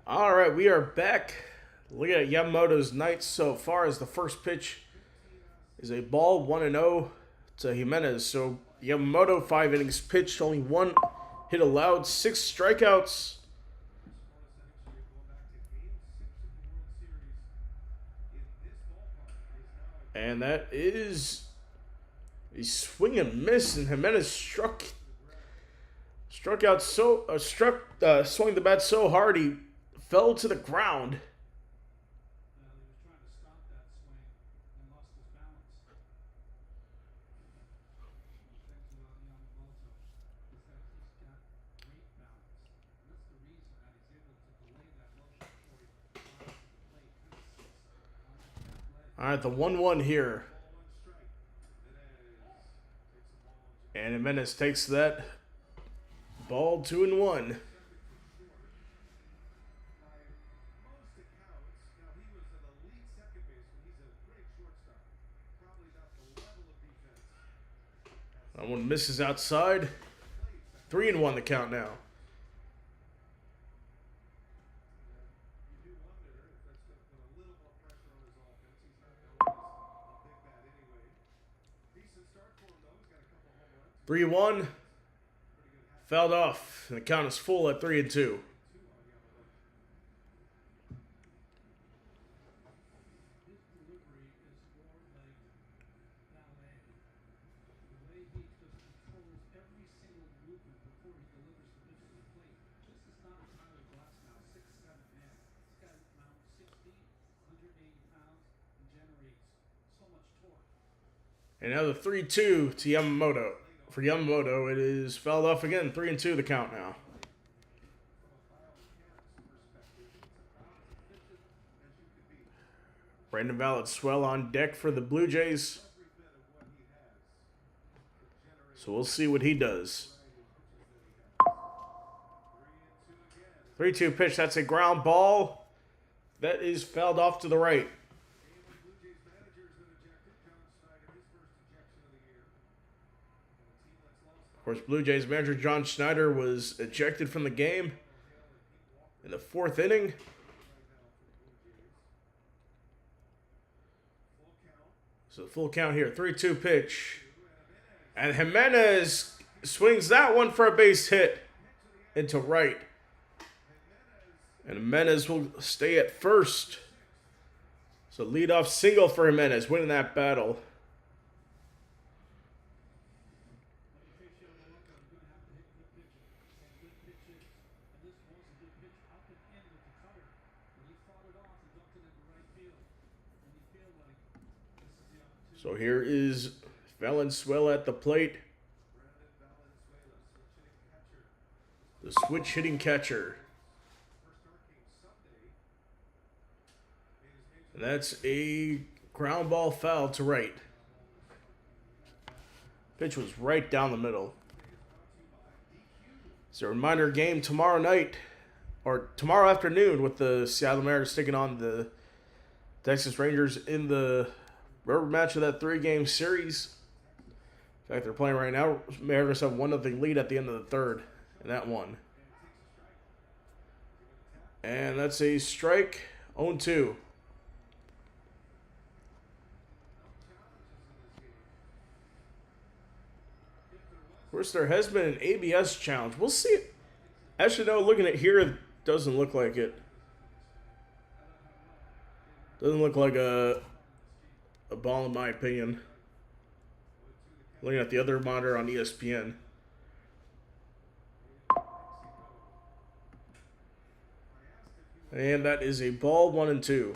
All right, we are back. Look at Yamamoto's night so far as the first pitch is a ball, 1-0 to Jimenez. So Yamamoto, 5 innings pitched, only 1 hit allowed, 6 strikeouts. And that is a swing and miss, and Jimenez swung the bat so hard he fell to the ground. All right, the 1-1 here. And Jimenez takes that ball 2-1. That one misses outside. 3-1 the count now. Three one, fouled off, and the count is full at 3-2. And now the 3-2 to Yamamoto. For Yamamoto, it is fouled off again. 3-2 the count now. Brandon Valenzuela on deck for the Blue Jays. So we'll see what he does. 3-2 pitch. That's a ground ball. That is fouled off to the right. Of course, Blue Jays manager John Schneider was ejected from the game in the 4th inning. So full count here. 3-2 pitch. And Jimenez swings that one for a base hit into right. And Jimenez will stay at first. So leadoff single for Jimenez, winning that battle. So here is Valenzuela at the plate. The switch hitting catcher. And that's a ground ball foul to right. Pitch was right down the middle. It's a reminder game tomorrow night, or tomorrow afternoon, with the Seattle Mariners taking on the Texas Rangers in the rubber match of that 3-game series. In fact, they're playing right now. Mariners have 1-0 lead at the end of the 3rd in that one. And that's a strike. 0-2. Of course, there has been an ABS challenge. We'll see it. Actually, no, looking at here, it doesn't look like it. Doesn't look like a ball, in my opinion. Looking at the other monitor on ESPN. And that is a ball, 1-2.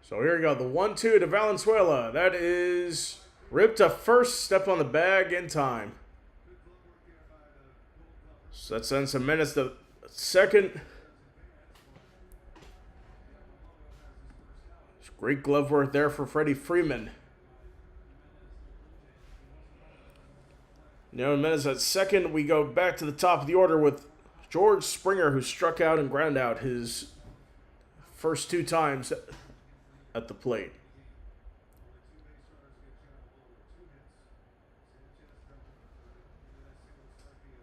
So here we go. The 1-2 to Valenzuela. That is ripped to first. Step on the bag in time. So that sends Jimenez to second. Great glove work there for Freddie Freeman. Now Jimenez at second. We go back to the top of the order with George Springer, who struck out and ground out his first 2 times at the plate.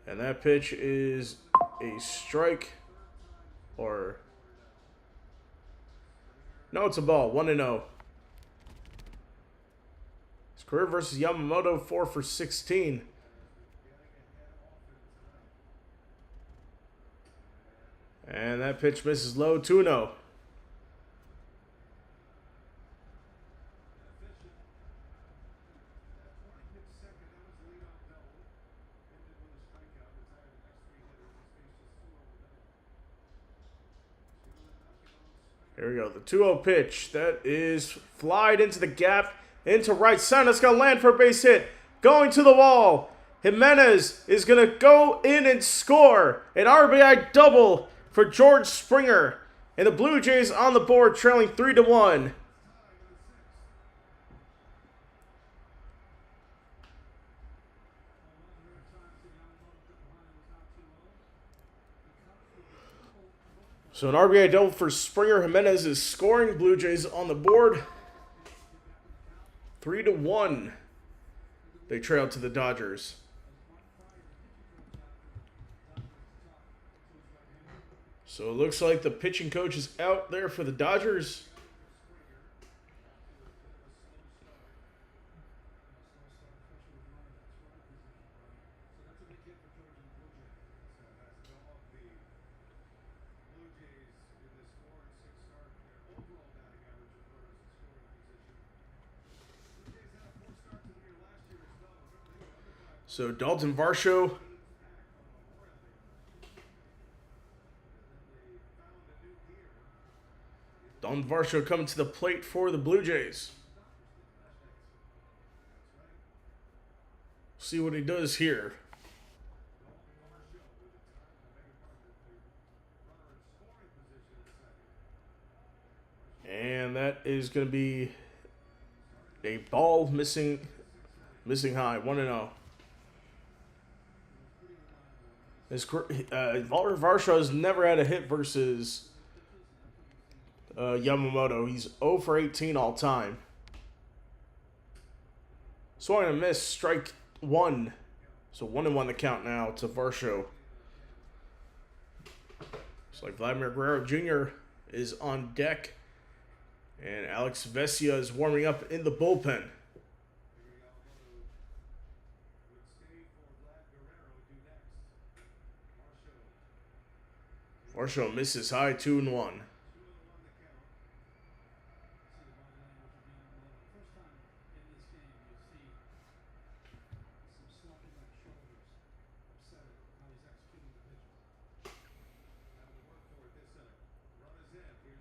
And that pitch is a strike, or no, it's a ball. 1-0. Career versus Yamamoto, 4 for 16. And that pitch misses low, 2-0. Here we go. The 2-0 pitch. That is flied into the gap, into right center. It's going to land for a base hit. Going to the wall. Jimenez is going to go in and score. An RBI double for George Springer. And the Blue Jays on the board, trailing 3-1. So an RBI double for Springer. Jimenez is scoring. Blue Jays on the board. 3-1. They trail to the Dodgers. So it looks like the pitching coach is out there for the Dodgers. So Dalton Varsho coming to the plate for the Blue Jays. See what he does here. And that is going to be a ball missing high, 1-0. Varsho has never had a hit versus Yamamoto. He's 0 for 18 all time. Swung and a miss, strike 1. So 1-1 the count now to Varsho. Looks like Vladimir Guerrero Jr. is on deck. And Alex Vesia is warming up in the bullpen. Varsho misses high, 2-1.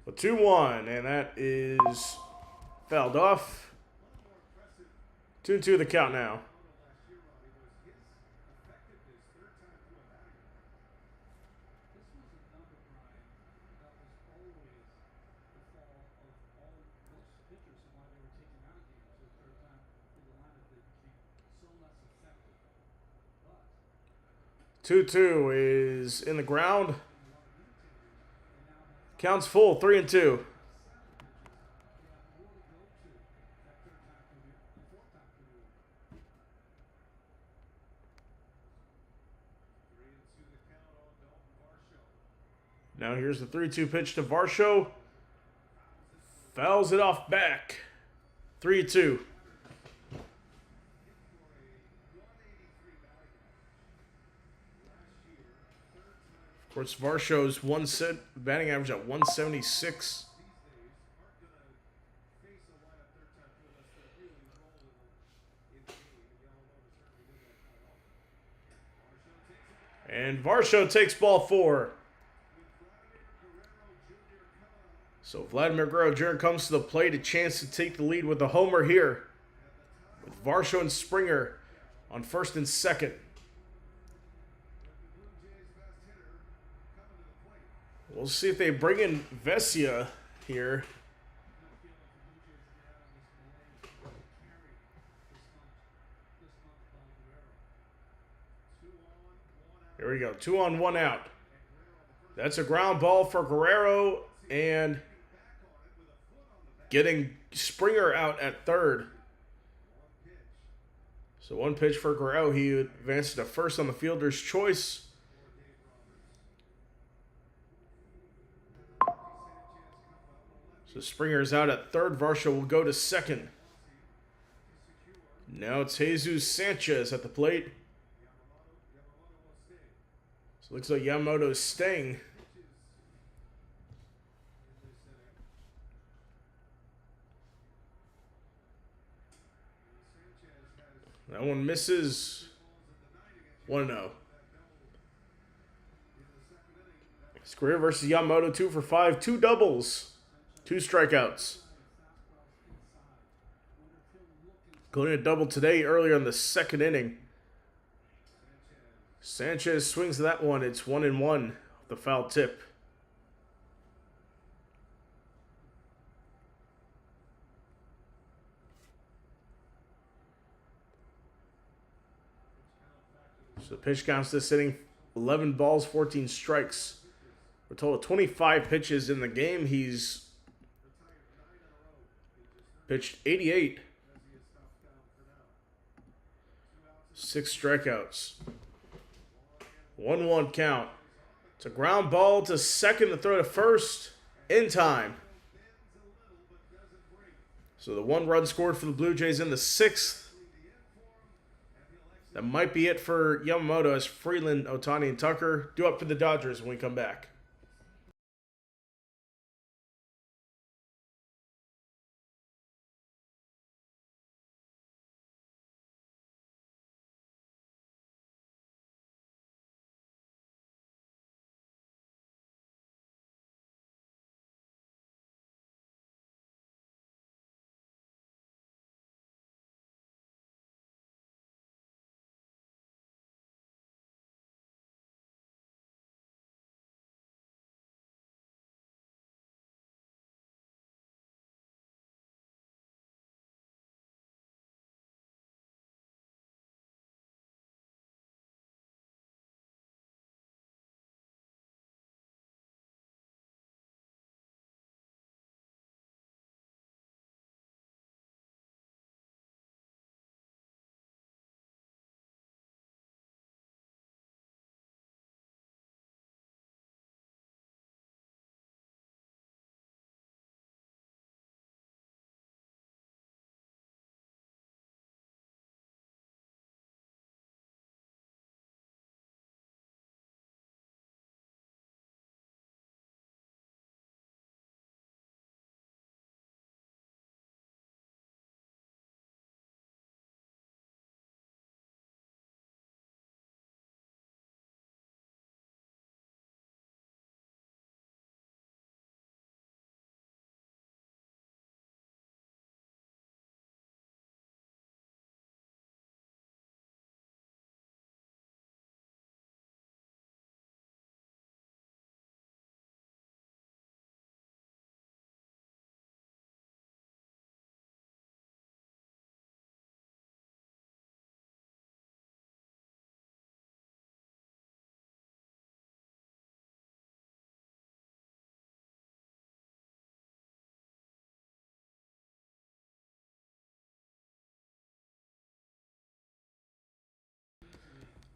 A 2-1, and that is fouled off. 2-2 the count now. Two is in the ground. Counts full, 3-2. Now here's the 3-2 pitch to Varsho. Fouls it off back. 3-2. Of course, Varsho's batting average at 176. And Varsho takes ball 4. So Vladimir Guerrero Jr. comes to the plate, a chance to take the lead with a homer here. With Varsho and Springer on first and second. We'll see if they bring in Vesia here. Here we go. 2 on, 1 out. That's a ground ball for Guerrero and getting Springer out at third. So 1 pitch for Guerrero. He advances to first on the fielder's choice. So Springer's out at third. Varsho will go to second. Now it's Jesus Sanchez at the plate. So it looks like Yamamoto's staying. That one misses. 1-0. Square versus Yamamoto, 2 for 5, 2 doubles, 2 strikeouts. Including a double today earlier in the second inning. Sanchez swings that one. It's 1-1. The foul tip. So the pitch counts this inning 11 balls, 14 strikes. For a total of 25 pitches in the game. He's pitched 88. 6 strikeouts. 1-1 count. It's a ground ball to second to throw to first in time. So the 1 run scored for the Blue Jays in the 6th. That might be it for Yamamoto as Freeland, Ohtani, and Tucker do up for the Dodgers when we come back.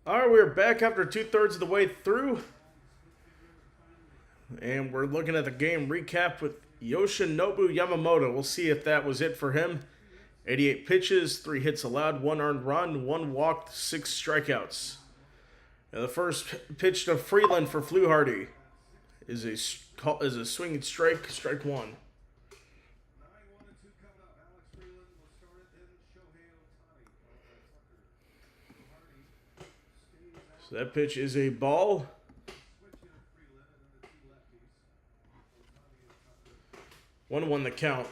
All right, we're back after 2/3 of the way through. And we're looking at the game recap with Yoshinobu Yamamoto. We'll see if that was it for him. 88 pitches, 3 hits allowed, 1 earned run, 1 walked, 6 strikeouts. Now the first pitch to Freeland for Fluharty is a swinging strike, strike 1. So that pitch is a ball. 1-1 the count.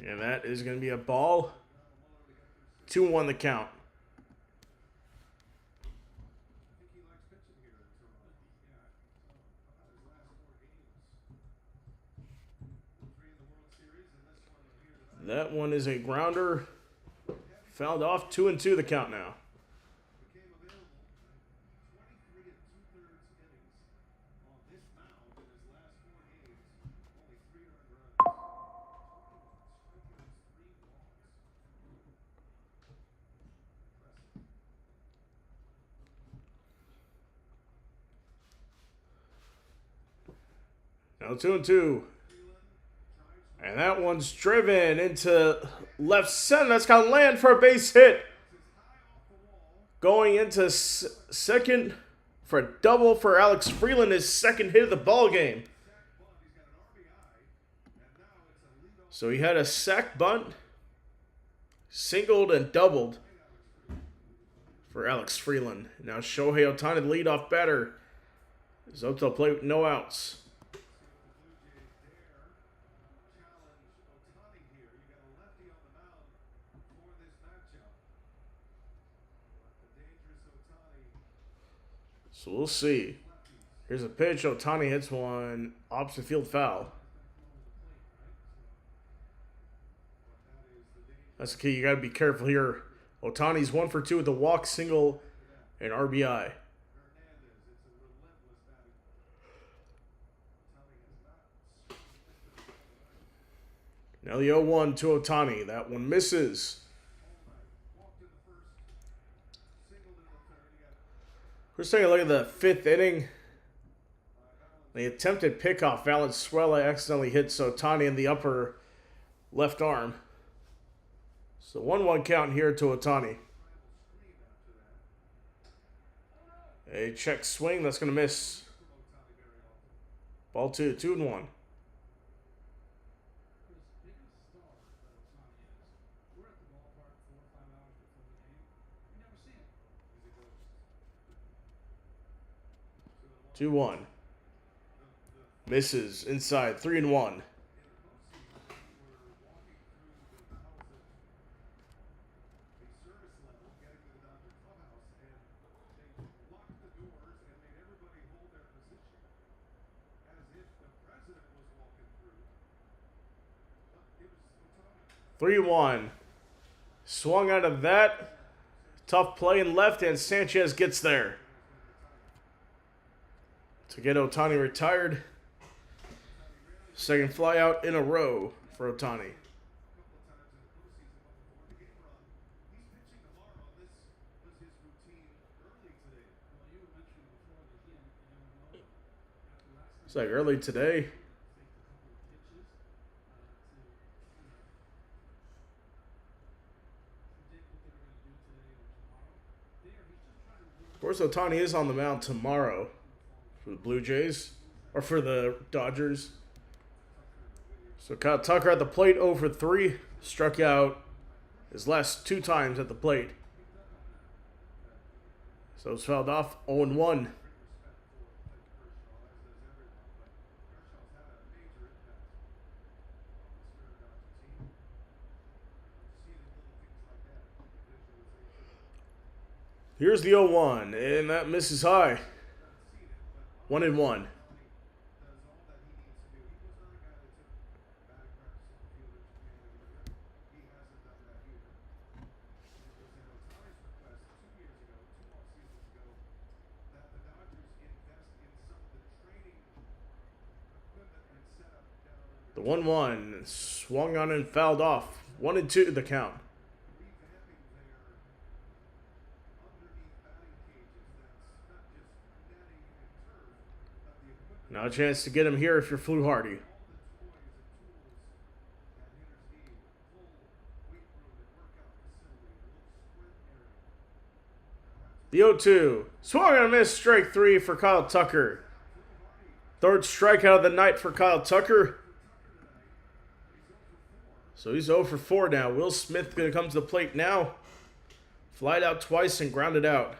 And that is going to be a ball. 2-1 the count. That one is a grounder. Fouled off. 2-2 the count now. Now 2-2. And that one's driven into left center. That's going to land for a base hit. Going into second for a double for Alex Freeland, his second hit of the ball game. So he had a sac bunt, singled and doubled for Alex Freeland. Now Shohei Ohtani, the leadoff batter, is up to the plate with no outs. So we'll see. Here's a pitch. Ohtani hits one opposite field foul. That's the key. You got to be careful here. Ohtani's 1 for 2 with a walk, single, and RBI. Now the 0-1 to Ohtani. That one misses. Let's take a look at the 5th inning. The attempted pickoff, Valenzuela accidentally hits Ohtani in the upper left arm. So 1-1 count here to Ohtani. A check swing, that's going to miss. Ball 2, 2-1. Two one. Misses inside. 3-1. Swung out of that. Tough play in left, and Sanchez gets there to get Ohtani retired. Second flyout in a row for Ohtani. It's like early today. Of course, Ohtani is on the mound tomorrow for the Blue Jays, or for the Dodgers. So Kyle Tucker at the plate, 0 for 3. Struck out his last 2 times at the plate. So it's fouled off, 0-1. Here's the 0-1, and that misses high. 1-1. The 1-1 swung on and fouled off. 1-2 the count. Now a chance to get him here if you're Fluharty. The 0-2. Swung and a miss, strike 3 for Kyle Tucker. Third strikeout of the night for Kyle Tucker. So he's 0 for 4 now. Will Smith going to come to the plate now. Flied out twice and grounded out.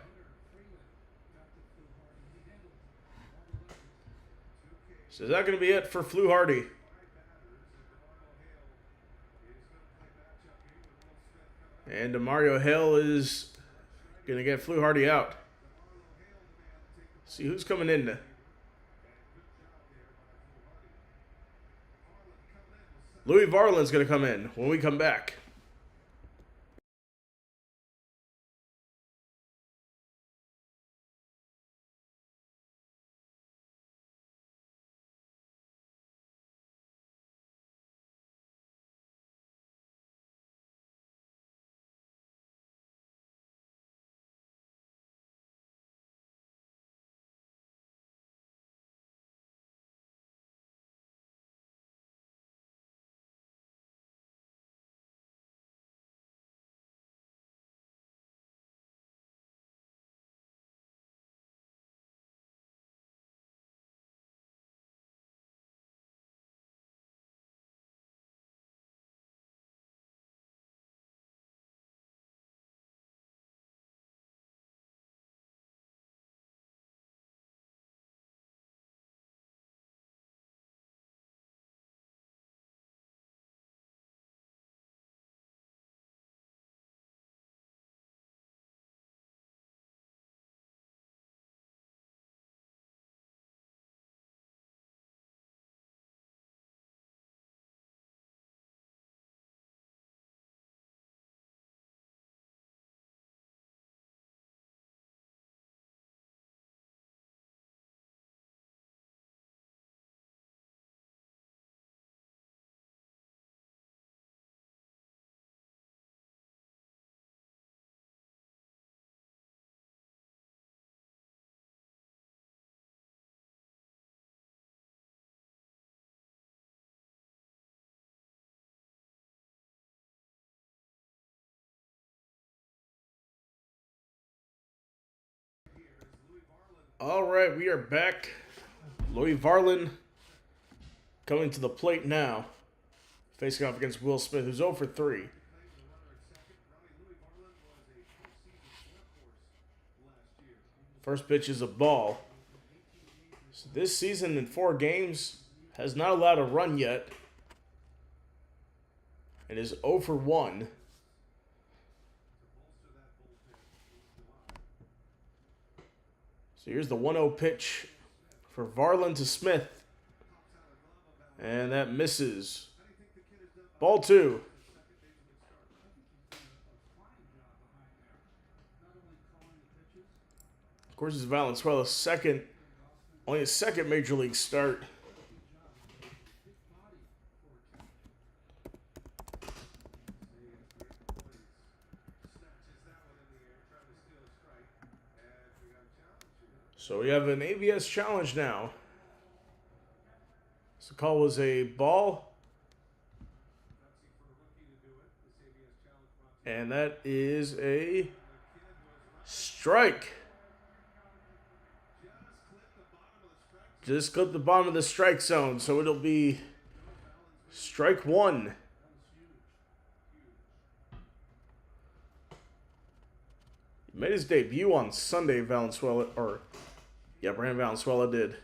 So is that going to be it for Fluharty? And DeMario Hale is going to get Fluharty out. See who's coming in. Louis Varland's going to come in when we come back. All right, we are back. Louis Varlin coming to the plate now, facing off against Will Smith, who's 0 for 3. First pitch is a ball. So this season in 4 games has not allowed a run yet, and is 0 for 1. So here's the 1-0 pitch for Varlin to Smith. And that misses. Ball 2. Of course, it's Valenzuela's only his second major league start. So we have an ABS challenge now. So the call was a ball. And that is a strike. Just clipped the bottom of the strike zone, so it'll be strike 1. He made his debut on Sunday, Brand Valenzuela did.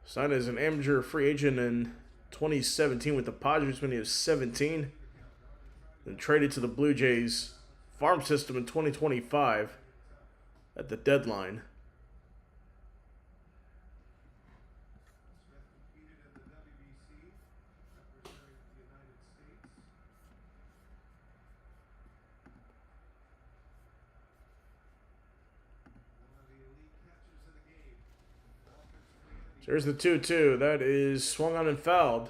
Signed as an amateur free agent in 2017 with the Padres when he was 17. Then traded to the Blue Jays farm system in 2025 at the deadline. So here's the 2-2. That is swung on and fouled.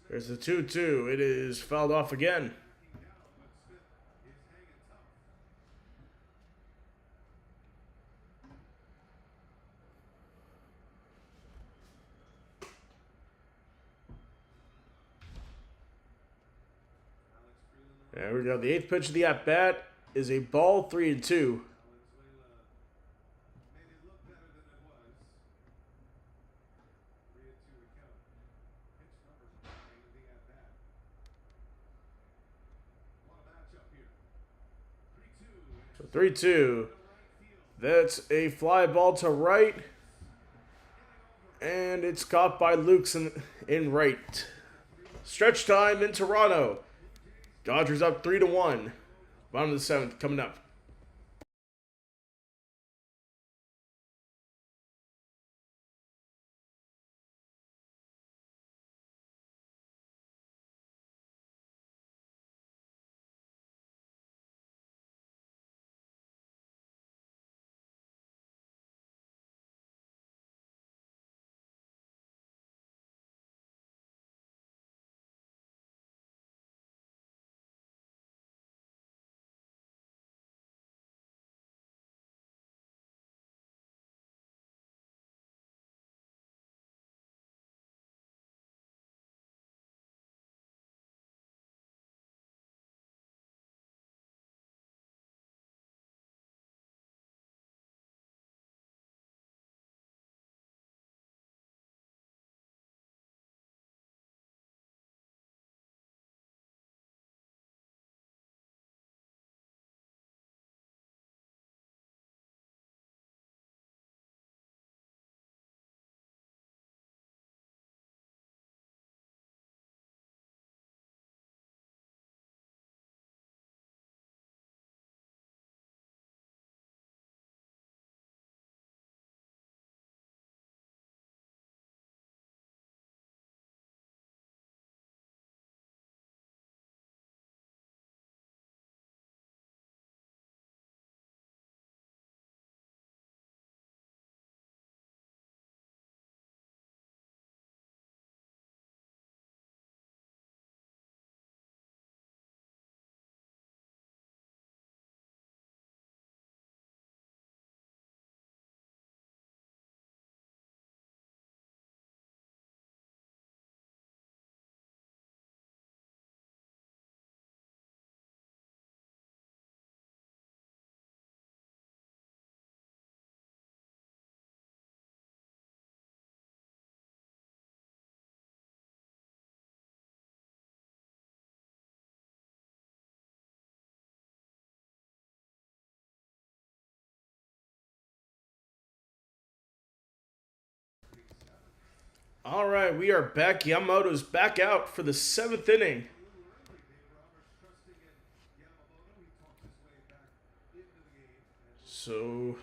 There's the 2-2. It is fouled off again. There we go. The 8th pitch of the at-bat is a ball, 3-2. So 3-2. That's a fly ball to right. And it's caught by Lukes in right. Stretch time in Toronto. Dodgers up 3-1. Bottom of the 7th coming up. All right, we are back. Yamamoto's back out for the 7th inning. So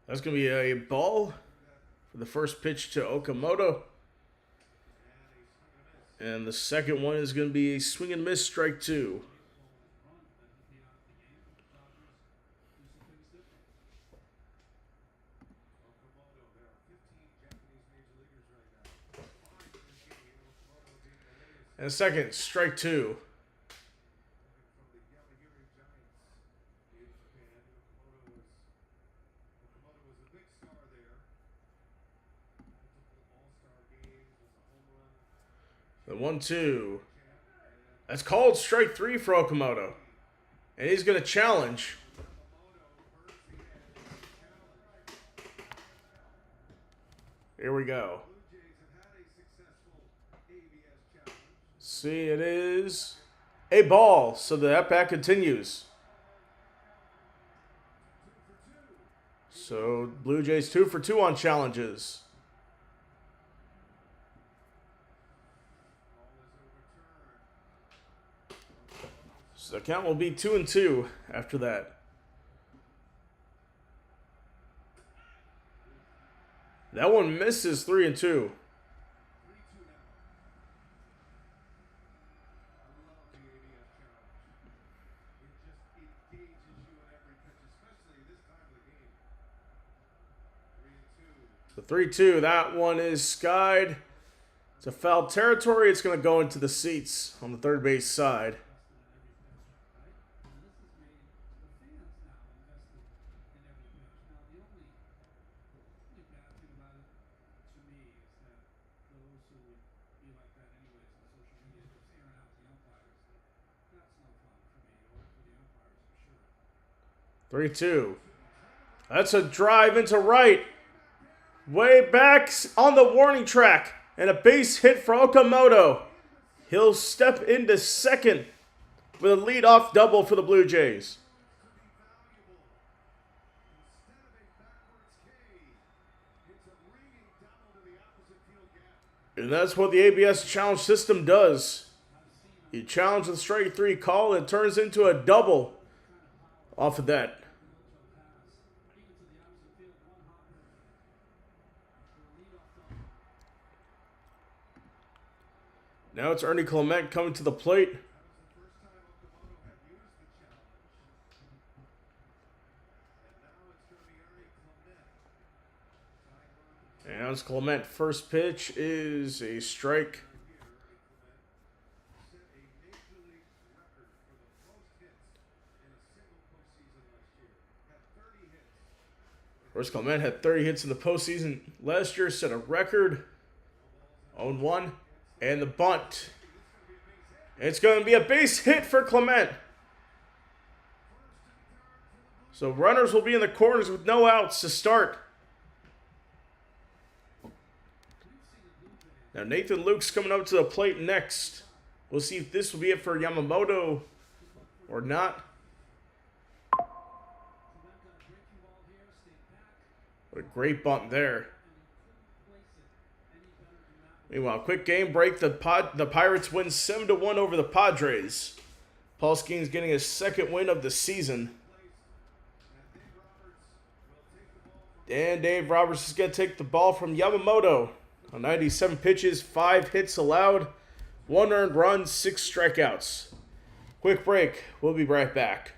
that's going to be a ball for the first pitch to Okamoto. And the second one is going to be a swing and miss, strike 2. And second, strike 2. The 1-2. That's called strike 3 for Okamoto. And he's going to challenge. Here we go. See, it is a ball. So the at-bat continues. So Blue Jays 2 for 2 on challenges. So the count will be 2-2 after that. That one misses 3-2. The 3-2, that one is skied. It's a foul territory. It's going to go into the seats on the third base side. Three, 2. That's a drive into right. Way back on the warning track. And a base hit for Okamoto. He'll step into second with a leadoff double for the Blue Jays. And that's what the ABS challenge system does. You challenge the strike 3 call, and it turns into a double off of that. Now it's Ernie Clement coming to the plate. And now it's Clement. First pitch is a strike. First, Clement had 30 hits in the postseason last year, set a record. 0-1. And the bunt. It's going to be a base hit for Clement. So runners will be in the corners with no outs to start. Now Nathan Luke's coming up to the plate next. We'll see if this will be it for Yamamoto or not. What a great bunt there. Meanwhile, quick game break. The Pirates win 7-1 over the Padres. Paul Skeens getting his second win of the season. And Dave Roberts is going to take the ball from Yamamoto. On 97 pitches, 5 hits allowed, 1 earned run, 6 strikeouts. Quick break. We'll be right back.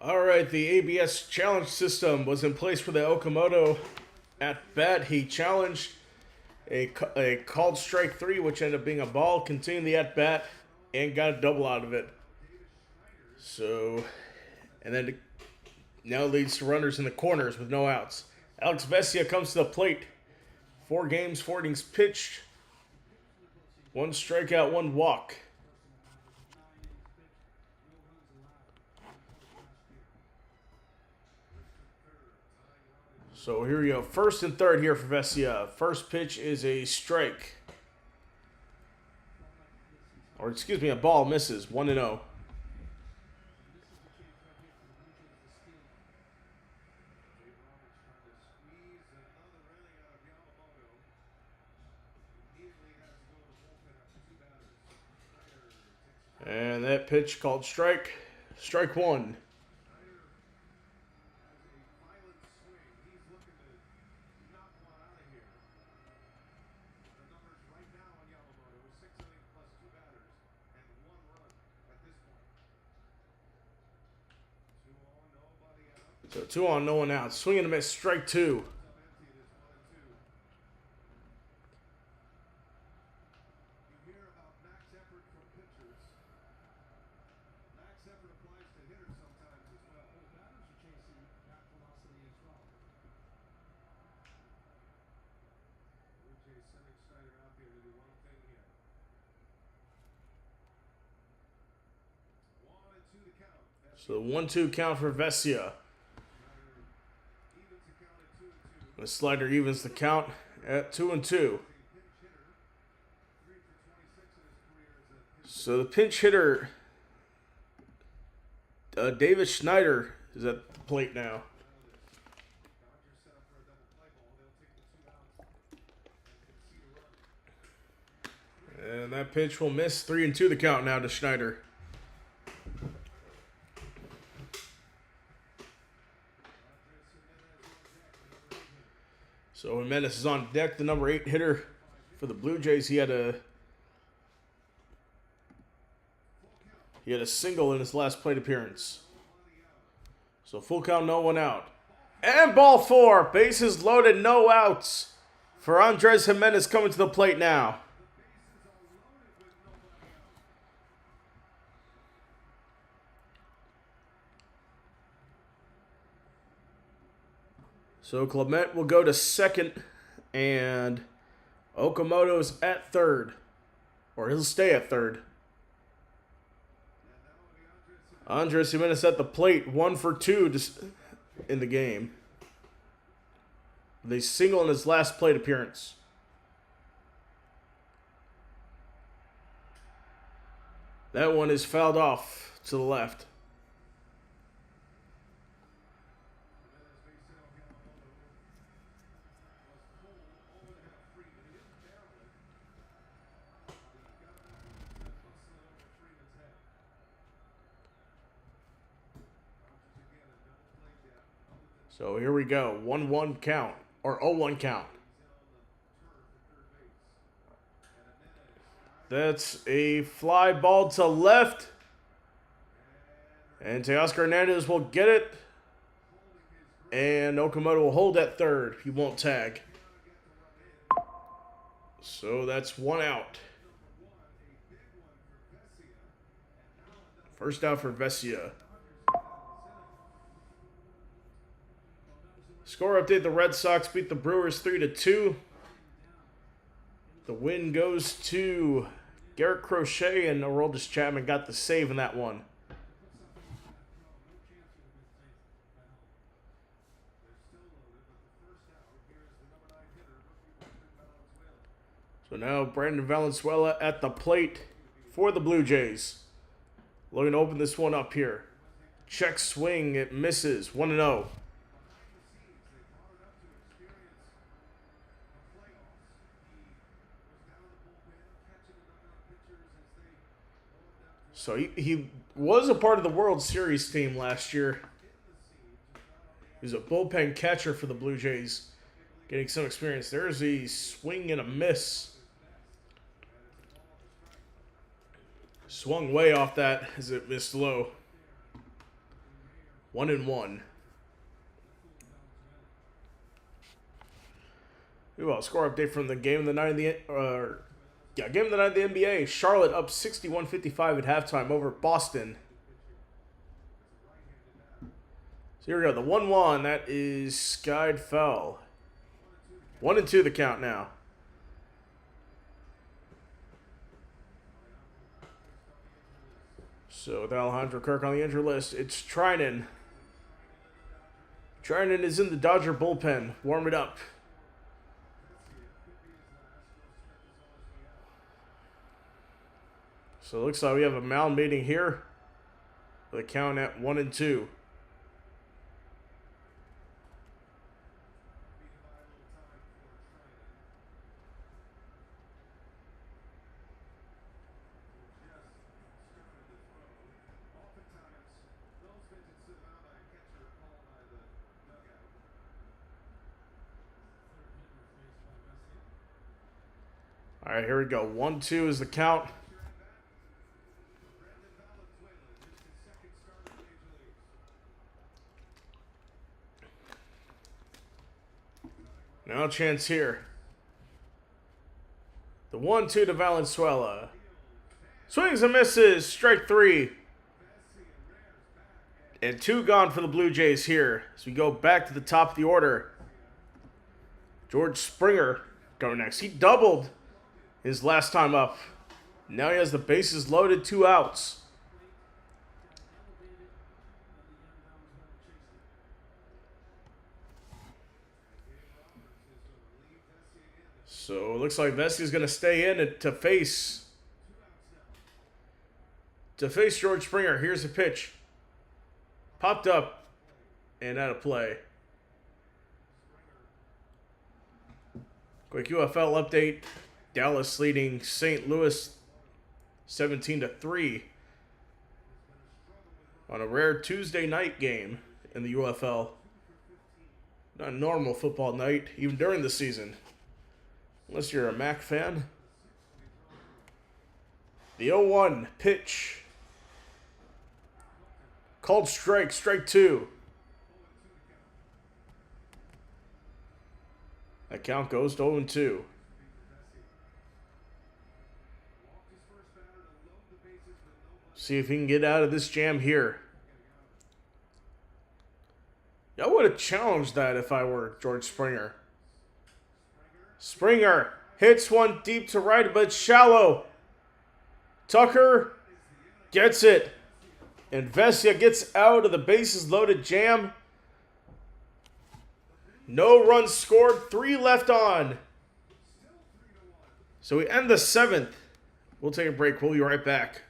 All right, the ABS challenge system was in place for the Okamoto at bat. He challenged a called strike three, which ended up being a ball, continued the at bat, and got a double out of it. So, and then it now leads to runners in the corners with no outs. Alex Vesia comes to the plate. 4 games, 4 innings pitched, 1 strikeout, 1 walk. So here we go. First and third here for Vesia. First pitch is a strike. Or excuse me, a ball misses. 1-0. And that pitch called strike. Strike 1. So 2 on, no one out. Swing and a miss. Strike 2. So 1-2 count for Vesia. The slider evens the count at 2-2. So the pinch hitter, David Schneider, is at the plate now. And that pitch will miss. 3-2 the count now to Schneider. So Jimenez is on deck, the number 8 hitter for the Blue Jays. He had a single in his last plate appearance. So full count, no one out. And ball 4. Bases loaded, no outs for Andres Jimenez coming to the plate now. So Clement will go to second, and Okamoto's at third. Or he'll stay at third. Andres Jimenez at the plate, 1 for 2 in the game. They single in his last plate appearance. That one is fouled off to the left. So here we go. 1-1 count. Or 0-1 count. That's a fly ball to left. And Teoscar Hernandez will get it. And Okamoto will hold at third. He won't tag. So that's 1 out. First out for Vesia. Score update, the Red Sox beat the Brewers 3-2. The win goes to Garrett Crochet, and Aroldis Chapman got the save in that one. So now Brandon Valenzuela at the plate for the Blue Jays. Looking to open this one up here. Check swing, it misses. 1-0. So he was a part of the World Series team last year. He was a bullpen catcher for the Blue Jays, getting some experience. There's a swing and a miss. Swung way off that as it missed low. 1-1. Well, score update from the game of the night in the game of the night in the NBA. Charlotte up 61-55 at halftime over Boston. So here we go. The 1-1. That is skied foul. 1-2 the count now. So with Alejandro Kirk on the injury list, it's Trinan. Trinan is in the Dodger bullpen, warming up. So it looks like we have a mound meeting here. With a count at 1-2. All right, here we go. 1-2 is the count. Now a chance here. The 1-2 to Valenzuela. Swings and misses. Strike 3. And 2 gone for the Blue Jays here. As we go back to the top of the order. George Springer going next. He doubled his last time up. Now he has the bases loaded, 2 outs. So it looks like Vesia's going to stay in to face George Springer. Here's the pitch. Popped up and out of play. Quick UFL update. Dallas leading St. Louis 17-3 on a rare Tuesday night game in the UFL. Not a normal football night, even during the season. Unless you're a Mac fan. The 0-1 pitch. Called strike, strike 2. That count goes to 0-2. See if he can get out of this jam here. I would have challenged that if I were George Springer. Springer hits one deep to right, but shallow. Tucker gets it. And Vesia gets out of the bases loaded jam. No runs scored, 3 left on. So we end the 7th. We'll take a break. We'll be right back.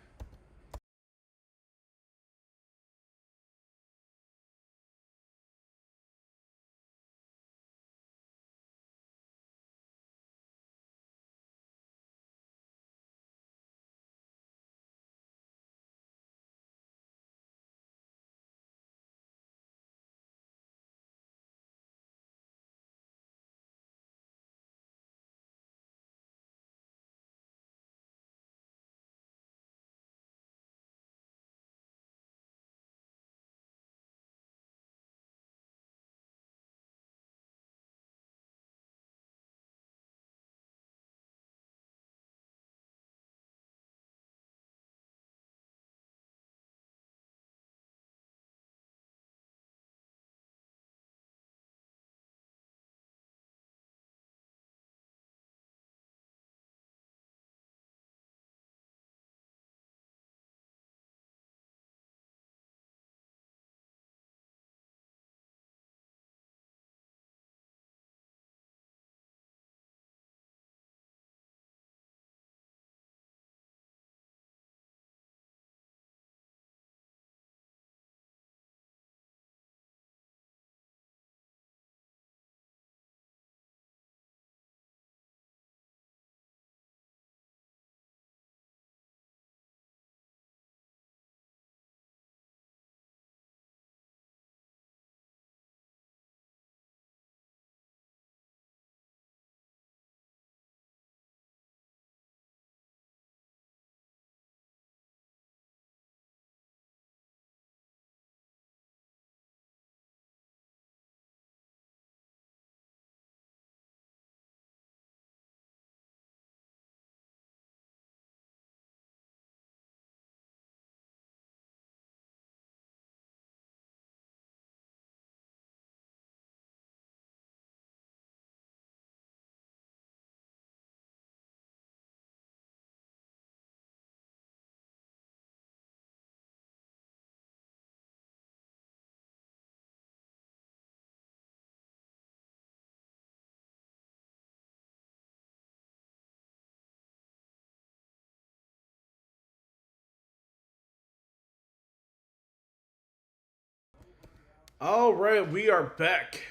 All right, we are back.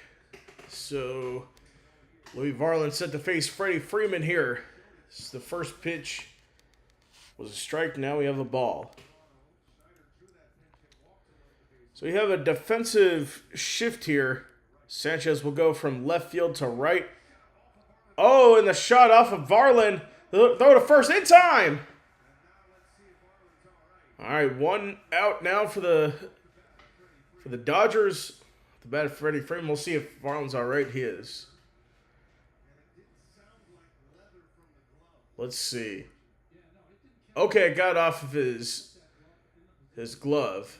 So, Louis Varland set to face Freddie Freeman here. This is the first pitch was a strike. Now we have a ball. So we have a defensive shift here. Sanchez will go from left field to right. Oh, and the shot off of Varland. Throw to first in time. All right, one out now for the Dodgers. The bat of Freddie Freeman. We'll see if Varland's all right. He is. Let's see. Okay, got off of his glove.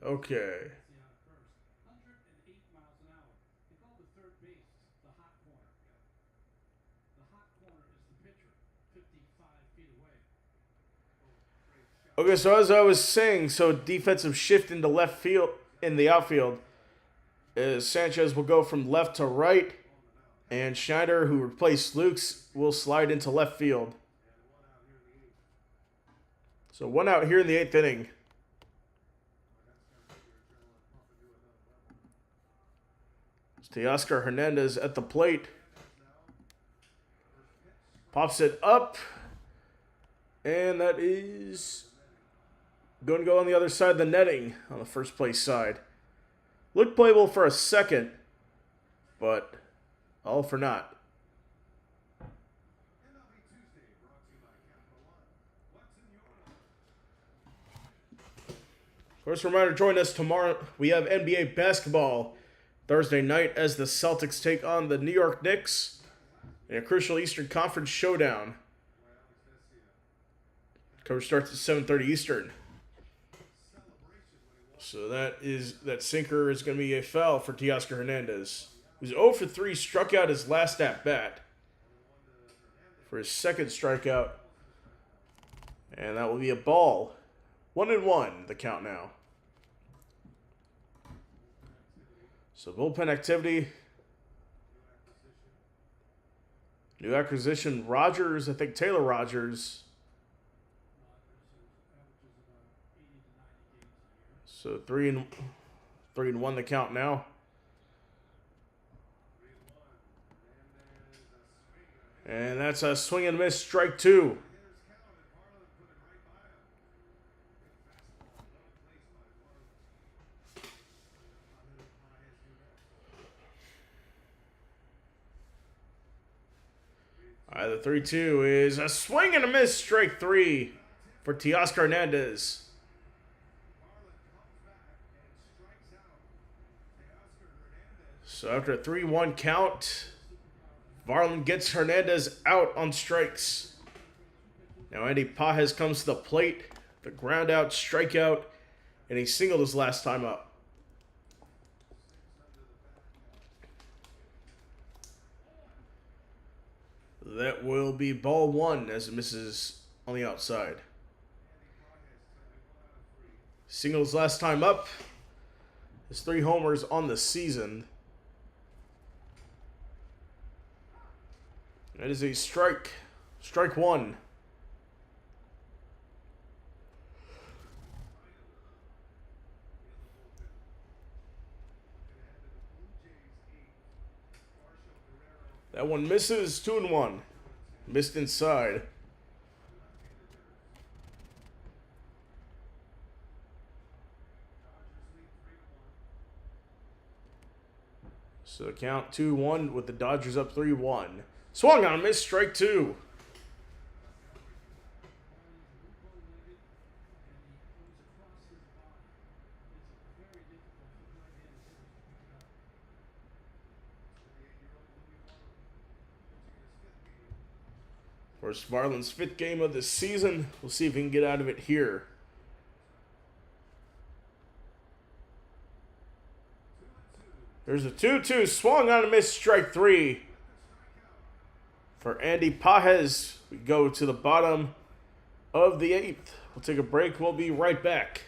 Okay. Okay, so as I was saying, so defensive shift into left field in the outfield is Sanchez will go from left to right, and Schneider, who replaced Lukes, will slide into left field. So one out here in the 8th inning. It's Teoscar Hernandez at the plate. Pops it up, and that is going to go on the other side of the netting on the first place side. Looked playable for a second, but all for naught. Of course, reminder, join us tomorrow. We have NBA basketball Thursday night as the Celtics take on the New York Knicks in a crucial Eastern Conference showdown. Coverage starts at 7:30 Eastern. So that sinker is going to be a foul for Teoscar Hernandez, who's 0 for 3, struck out his last at bat for his second strikeout, and that will be a ball. 1-1 the count now. So bullpen activity. New acquisition Rogers, I think Taylor Rogers. So 3-1 the count now. And that's a swing and miss, strike 2. All right, the 3-2 is a swing and a miss, strike 3 for Teoscar Hernandez. So after a 3-1 count, Varland gets Hernandez out on strikes. Now Andy Pages comes to the plate, the ground out, strikeout, and he singled his last time up. That will be ball 1 as it misses on the outside. Singles last time up. His 3 homers on the season. That is a strike. Strike 1. That one misses. 2-1. Missed inside. So the count 2-1 with the Dodgers up 3-1. Swung on a miss, strike 2. Of course, Varland's 5th game of the season. We'll see if he can get out of it here. There's a 2-2. Swung on a miss, strike 3. For Andy Pages, we go to the bottom of the 8th. We'll take a break. We'll be right back.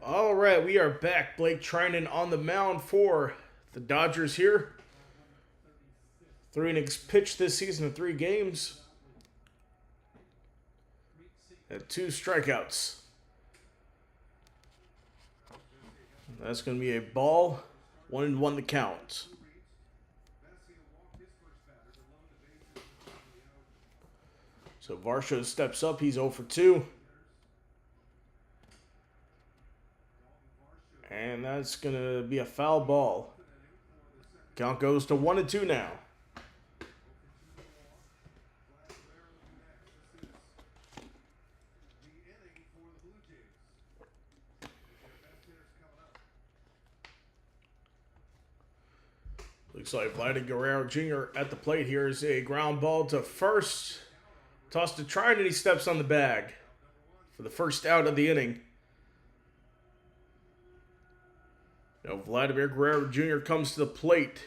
All right, we are back. Blake Trinan on the mound for the Dodgers here. 3 innings pitched this season in 3 games. And 2 strikeouts. That's going to be a ball. 1-1 the count. So Varsho steps up. He's 0 for 2. And that's going to be a foul ball. Count goes to 1-2 now. Looks like Vladimir Guerrero Jr. at the plate. Here's a ground ball to first. Tossed to Trinan, and he steps on the bag for the first out of the inning. Now Vladimir Guerrero Jr. comes to the plate.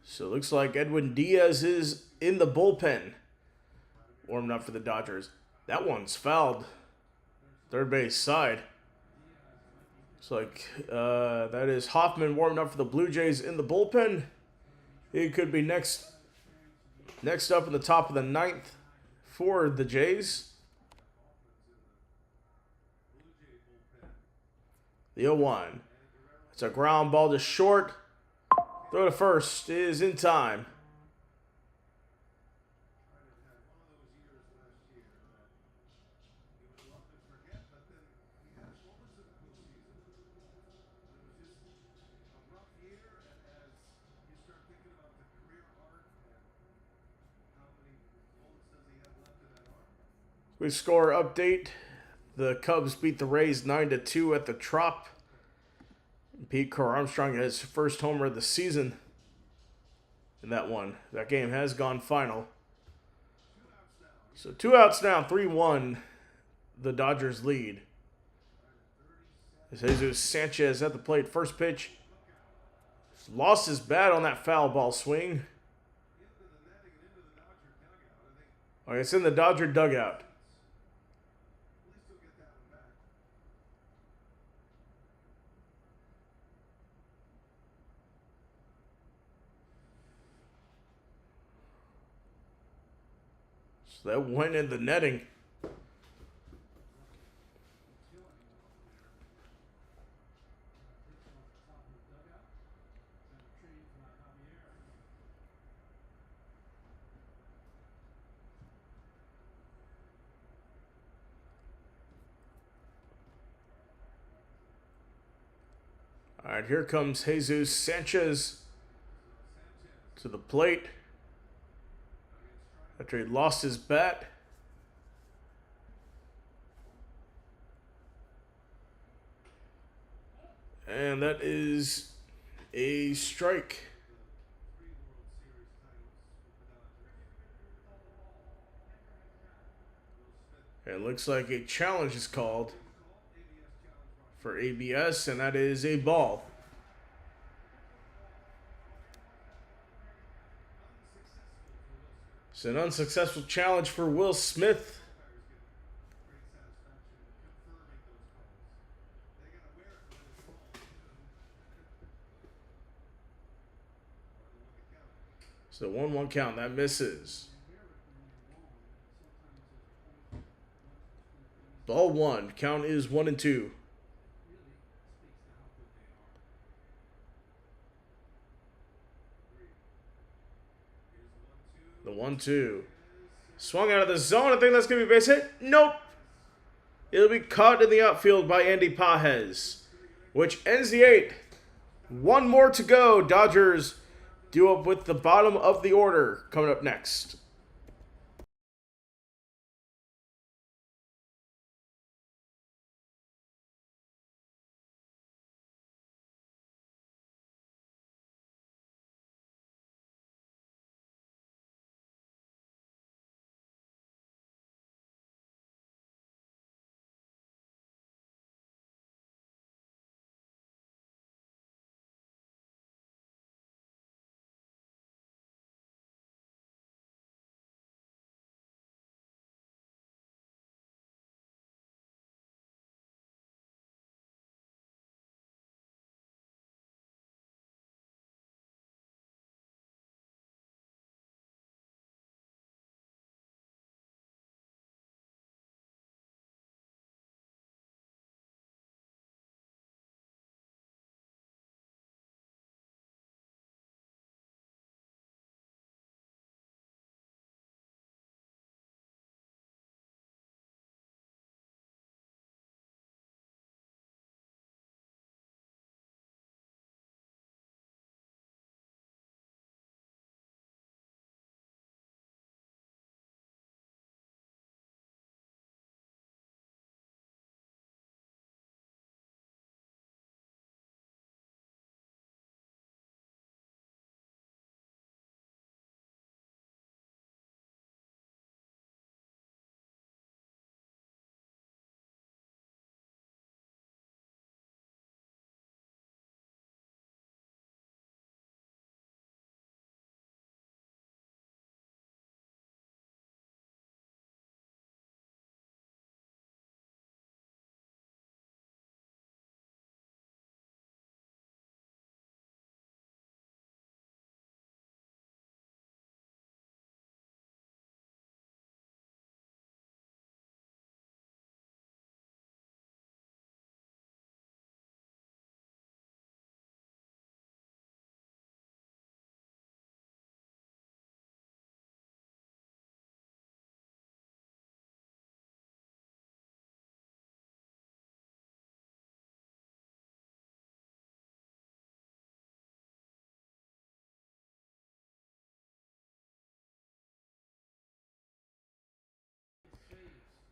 So it looks like Edwin Diaz is in the bullpen. Warming up for the Dodgers. That one's fouled. Third base side. Looks like that is Hoffman warming up for the Blue Jays in the bullpen. He could be next up in the top of the 9th for the Jays. The 0-1. It's a ground ball to short. Throw to first is in time. We score update. The Cubs beat the Rays 9-2 at the Trop. Pete Crow Armstrong has his first homer of the season in that one. That game has gone final. So 2 outs now, 3-1. The Dodgers lead. Jesus Sanchez at the plate. First pitch. Lost his bat on that foul ball swing. Oh, it's in the Dodger dugout. So that went in the netting. All right, here comes Jesus Sanchez to the plate after he lost his bat. And that is a strike. It looks like a challenge is called for ABS, and that is a ball. It's an unsuccessful challenge for Will Smith. So 1-1 count, that misses. Ball 1, count is 1-2. The 1-2. Swung out of the zone. I think that's going to be a base hit. Nope. It'll be caught in the outfield by Andy Pages, which ends the 8th. 1 more to go. Dodgers due up with the bottom of the order coming up next.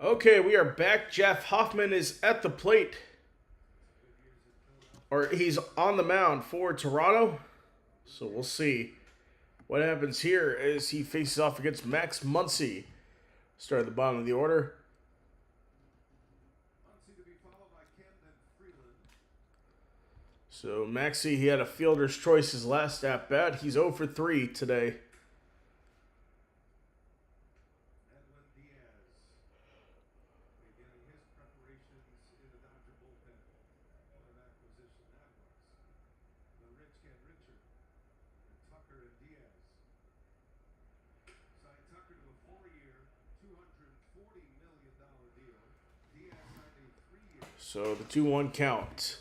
Okay, we are back. Jeff Hoffman is at the plate. Or he's on the mound for Toronto. So we'll see what happens here as he faces off against Max Muncy. Start at the bottom of the order. So Maxey, he had a fielder's choice his last at bat. He's 0 for 3 today. So the 2-1 count.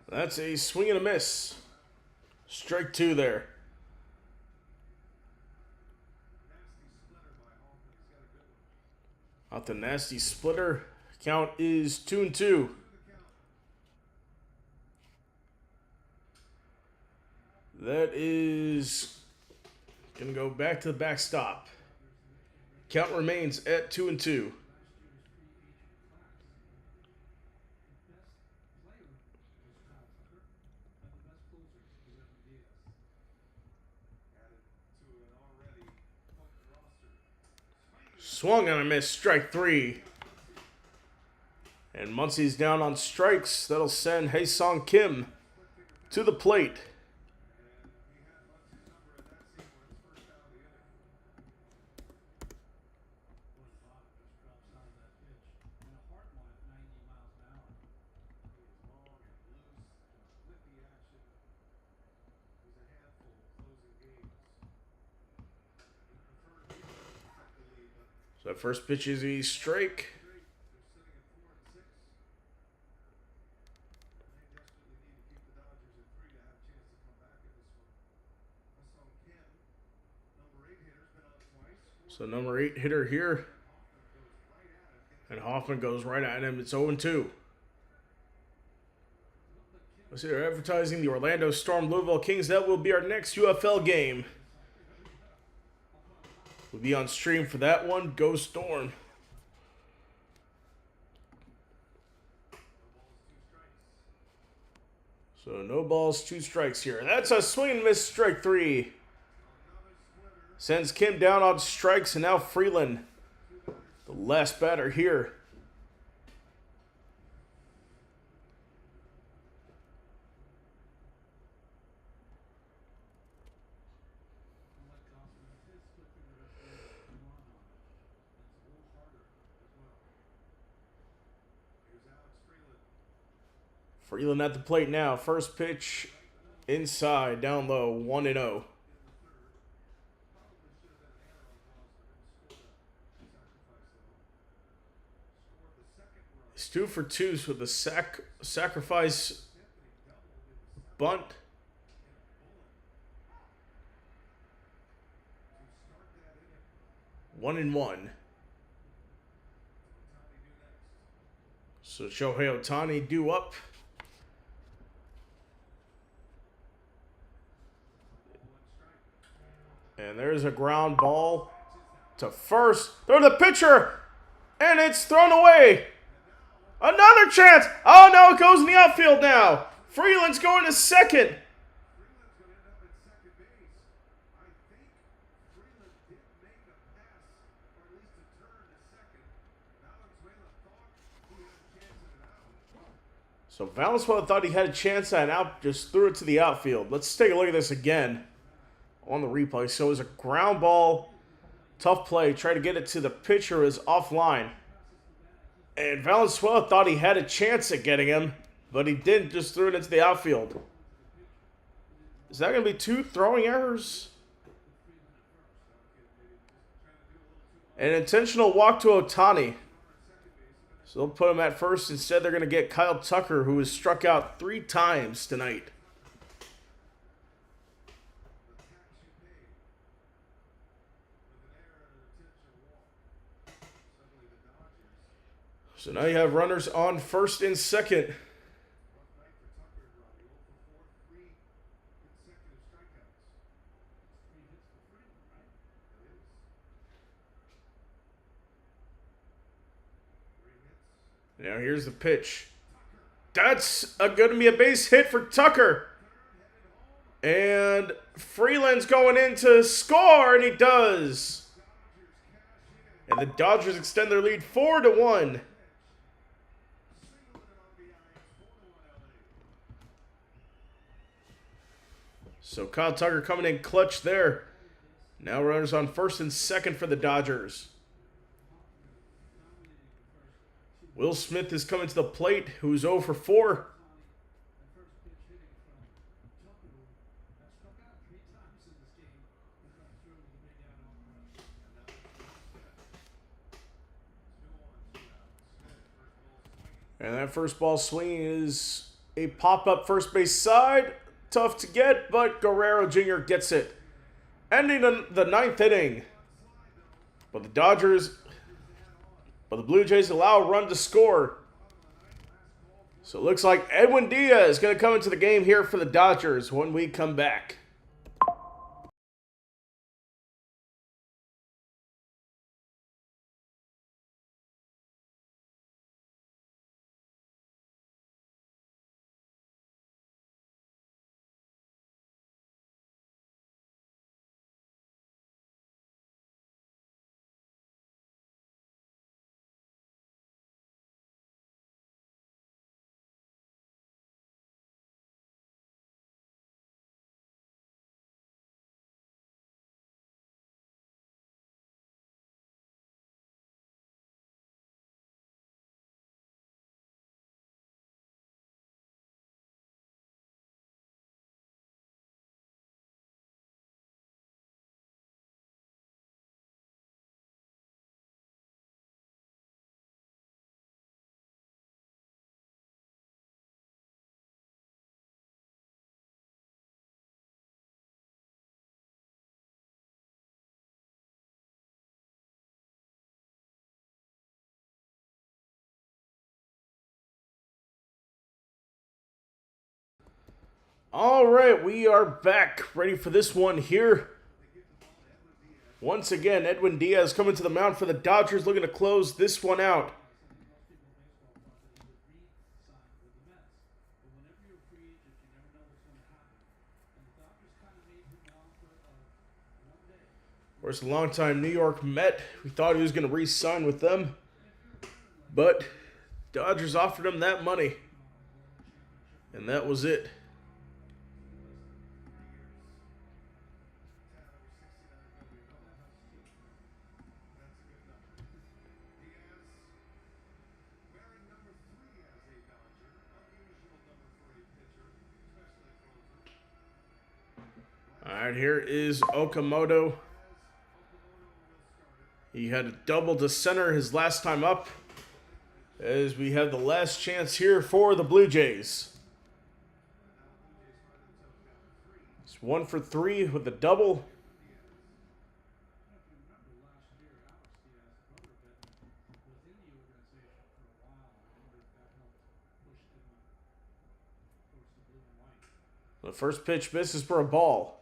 That's a swing and a miss. Strike 2 there. Out the nasty splitter. Count is 2-2. That is going to go back to the backstop. Count remains at 2-2. Swung on a miss, strike 3. And Muncy's down on strikes. That'll send Hae-Sung Kim to the plate. So that first pitch is a strike. So number 8 hitter here. And Hoffman goes right at him. It's 0-2. Let's see, they're advertising the Orlando Storm Louisville Kings. That will be our next UFL game. We'll be on stream for that one. Go Storm. So no balls, 2 strikes here. That's a swing and miss, strike 3. Sends Kim down on strikes, and now Freeland, the last batter here. Freeland at the plate now. First pitch inside, down low, 1-0. He's 2 for 2 with a sacrifice bunt. One and one. So Shohei Ohtani due up. And there's a ground ball to first. Throw to the pitcher. And it's thrown away. Another chance. Oh, no, it goes in the outfield now. Freeland's going to second. So Valenzuela thought he had a chance at an out, just threw it to the outfield. Let's take a look at this again on the replay. So it was a ground ball, tough play. Tried to get it to the pitcher, is offline. And Valenzuela thought he had a chance at getting him, but he didn't, just threw it into the outfield. Is that going to be 2 throwing errors? An intentional walk to Ohtani. So they'll put him at first. Instead, they're going to get Kyle Tucker, who has struck out 3 times tonight. So now you have runners on first and second. Now here's the pitch. That's going to be a base hit for Tucker. And Freeland's going in to score, and he does. And the Dodgers extend their lead 4-1. So Kyle Tucker coming in clutch there. Now runners on first and second for the Dodgers. Will Smith is coming to the plate, who's 0 for 4. And that first ball swing is a pop-up first base side. Tough to get, but Guerrero Jr. gets it. Ending the ninth inning. But the Blue Jays allow a run to score. So it looks like Edwin Diaz is going to come into the game here for the Dodgers when we come back. All right, we are back, ready for this one here. Once again, Edwin Diaz coming to the mound for the Dodgers, looking to close this one out. Of course, a longtime New York Met. We thought he was going to re-sign with them, but Dodgers offered him that money, and that was it. All right, here is Okamoto. He had a double to center his last time up, as we have the last chance here for the Blue Jays. It's 1 for 3 with a double. The first pitch misses for a ball.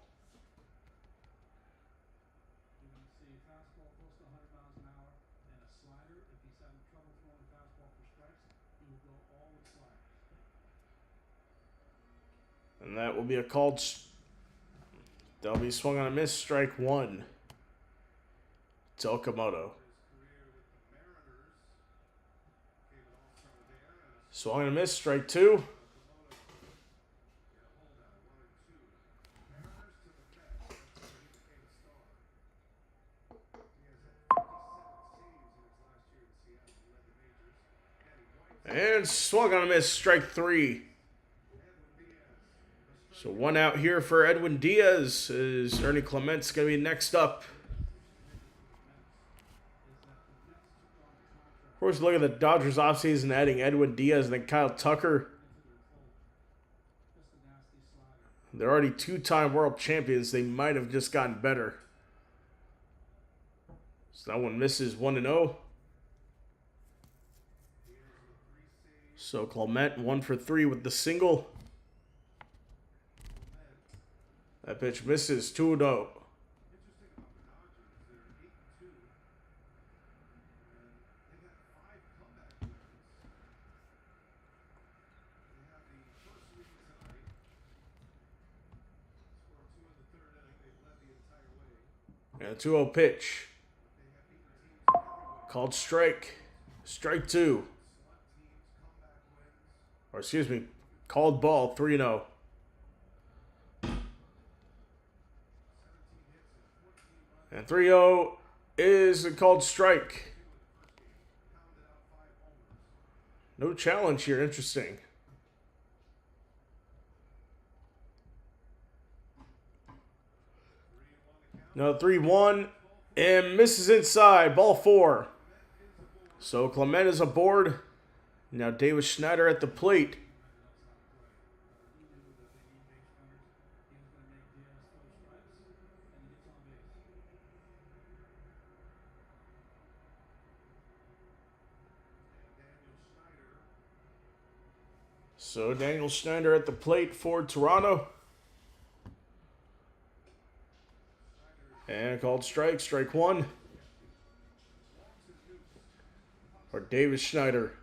And that will be a called. That'll be swung on a miss, strike 1 to Okamoto. Swung on a miss, strike 2. And swung on a miss, strike 3. So 1 out here for Edwin Diaz. Is Ernie Clement's going to be next up. Of course, look at the Dodgers offseason adding Edwin Diaz and then Kyle Tucker. They're already 2-time world champions. They might have just gotten better. So that one misses 1-0. So Clement 1 for 3 with the single. That pitch misses 2-0. And a 2-0 pitch. Called strike. Strike 2. Or excuse me, called ball, 3-0. And 3-0 is a called strike. No challenge here, interesting. Now 3-1 and misses inside, ball 4. So Clement is aboard. Now Davis Schneider at the plate. So Daniel Schneider at the plate for Toronto. And called strike, strike 1. For Davis Schneider.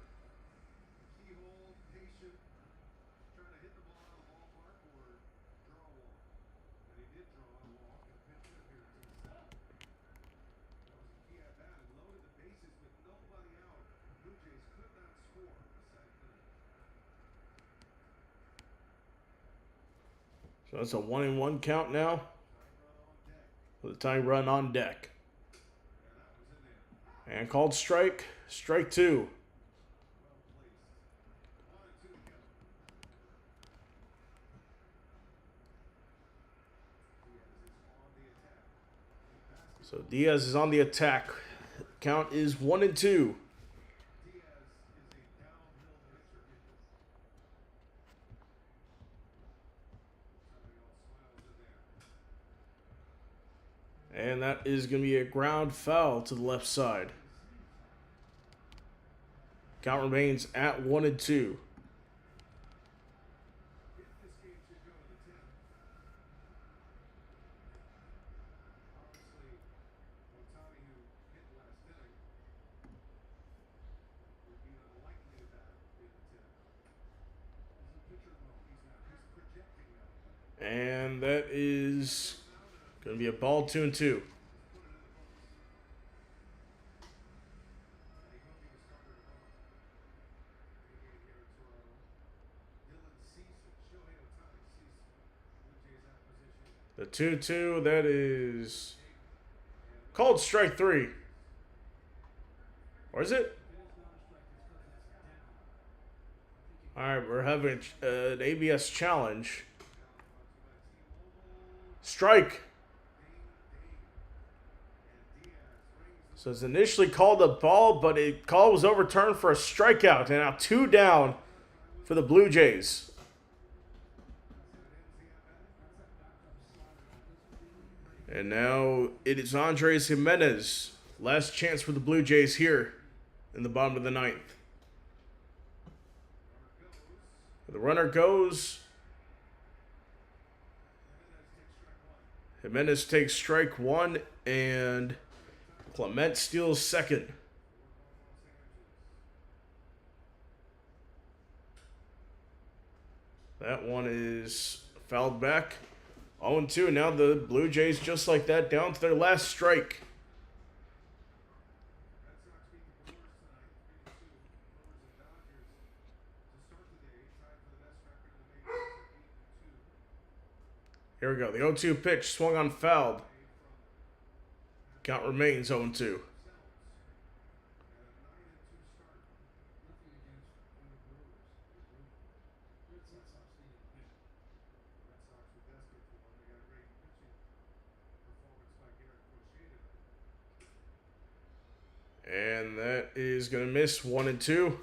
So that's a 1-1 count now. With a tying run on deck. And called strike, strike 2. So Diaz is on the attack. Count is 1-2. And that is going to be a ground foul to the left side. Count remains at 1-2. And that is going to be a ball, 2-2. The 2-2, that is called strike 3. Or is it? Alright, we're having an ABS challenge. Strike. So it's initially called a ball, but the call was overturned for a strikeout. And now 2 down for the Blue Jays. And now it is Andres Jimenez. Last chance for the Blue Jays here in the bottom of the 9th. The runner goes. Jimenez takes strike 1 and Clement steals second. That one is fouled back. 0-2. Now the Blue Jays, just like that, down to their last strike. Here we go. The 0-2 pitch swung on, fouled. Count remains 0-2. And that is going to miss, 1-2.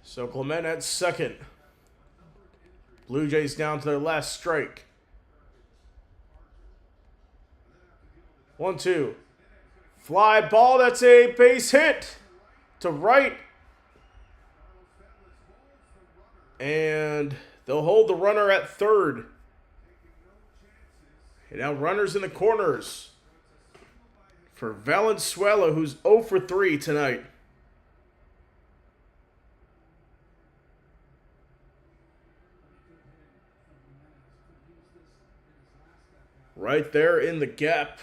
So Clement at second. Blue Jays down to their last strike. 1-2. Fly ball, that's a base hit to right. And they'll hold the runner at third. And now runners in the corners for Valenzuela, who's 0 for 3 tonight. Right there in the gap.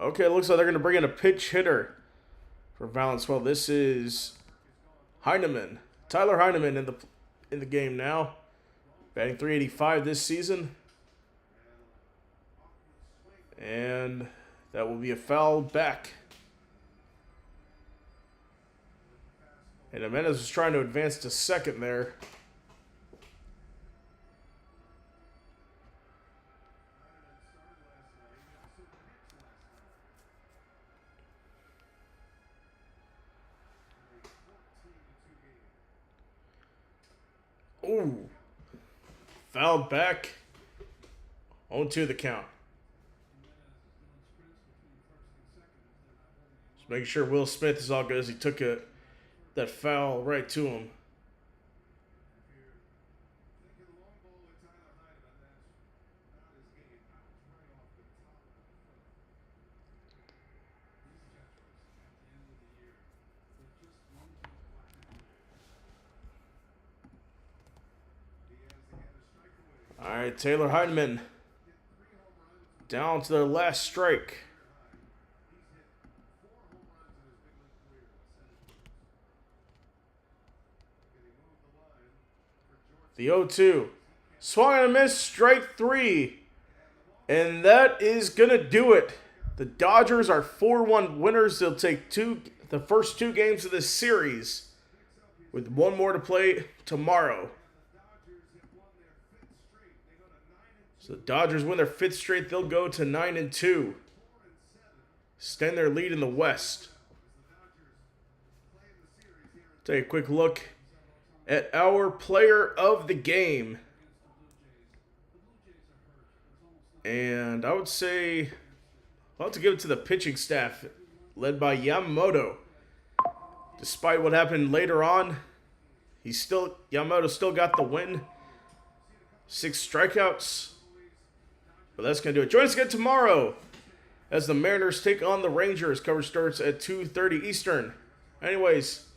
Okay, it looks like they're going to bring in a pinch hitter for Valenzuela. This is Heineman. Tyler Heineman in the game now. Batting .385 this season. And that will be a foul back. And Jimenez was trying to advance to second there. Ooh. Fouled back. 0-2 the count. Just making sure Will Smith is all good as he took that foul right to him. All right, Taylor Heineman down to their last strike. The 0-2. Swung and a miss, strike three. And that is going to do it. The Dodgers are 4-1 winners. They'll take the first two games of this series with one more to play tomorrow. So the Dodgers win their fifth straight. They'll go to 9-2. Extend their lead in the West. Take a quick look at our player of the game. And I would say I'll have to give it to the pitching staff led by Yamamoto. Despite what happened later on, Yamamoto still got the win. 6 strikeouts. But that's going to do it. Join us again tomorrow as the Mariners take on the Rangers. Coverage starts at 2:30 Eastern. Anyways,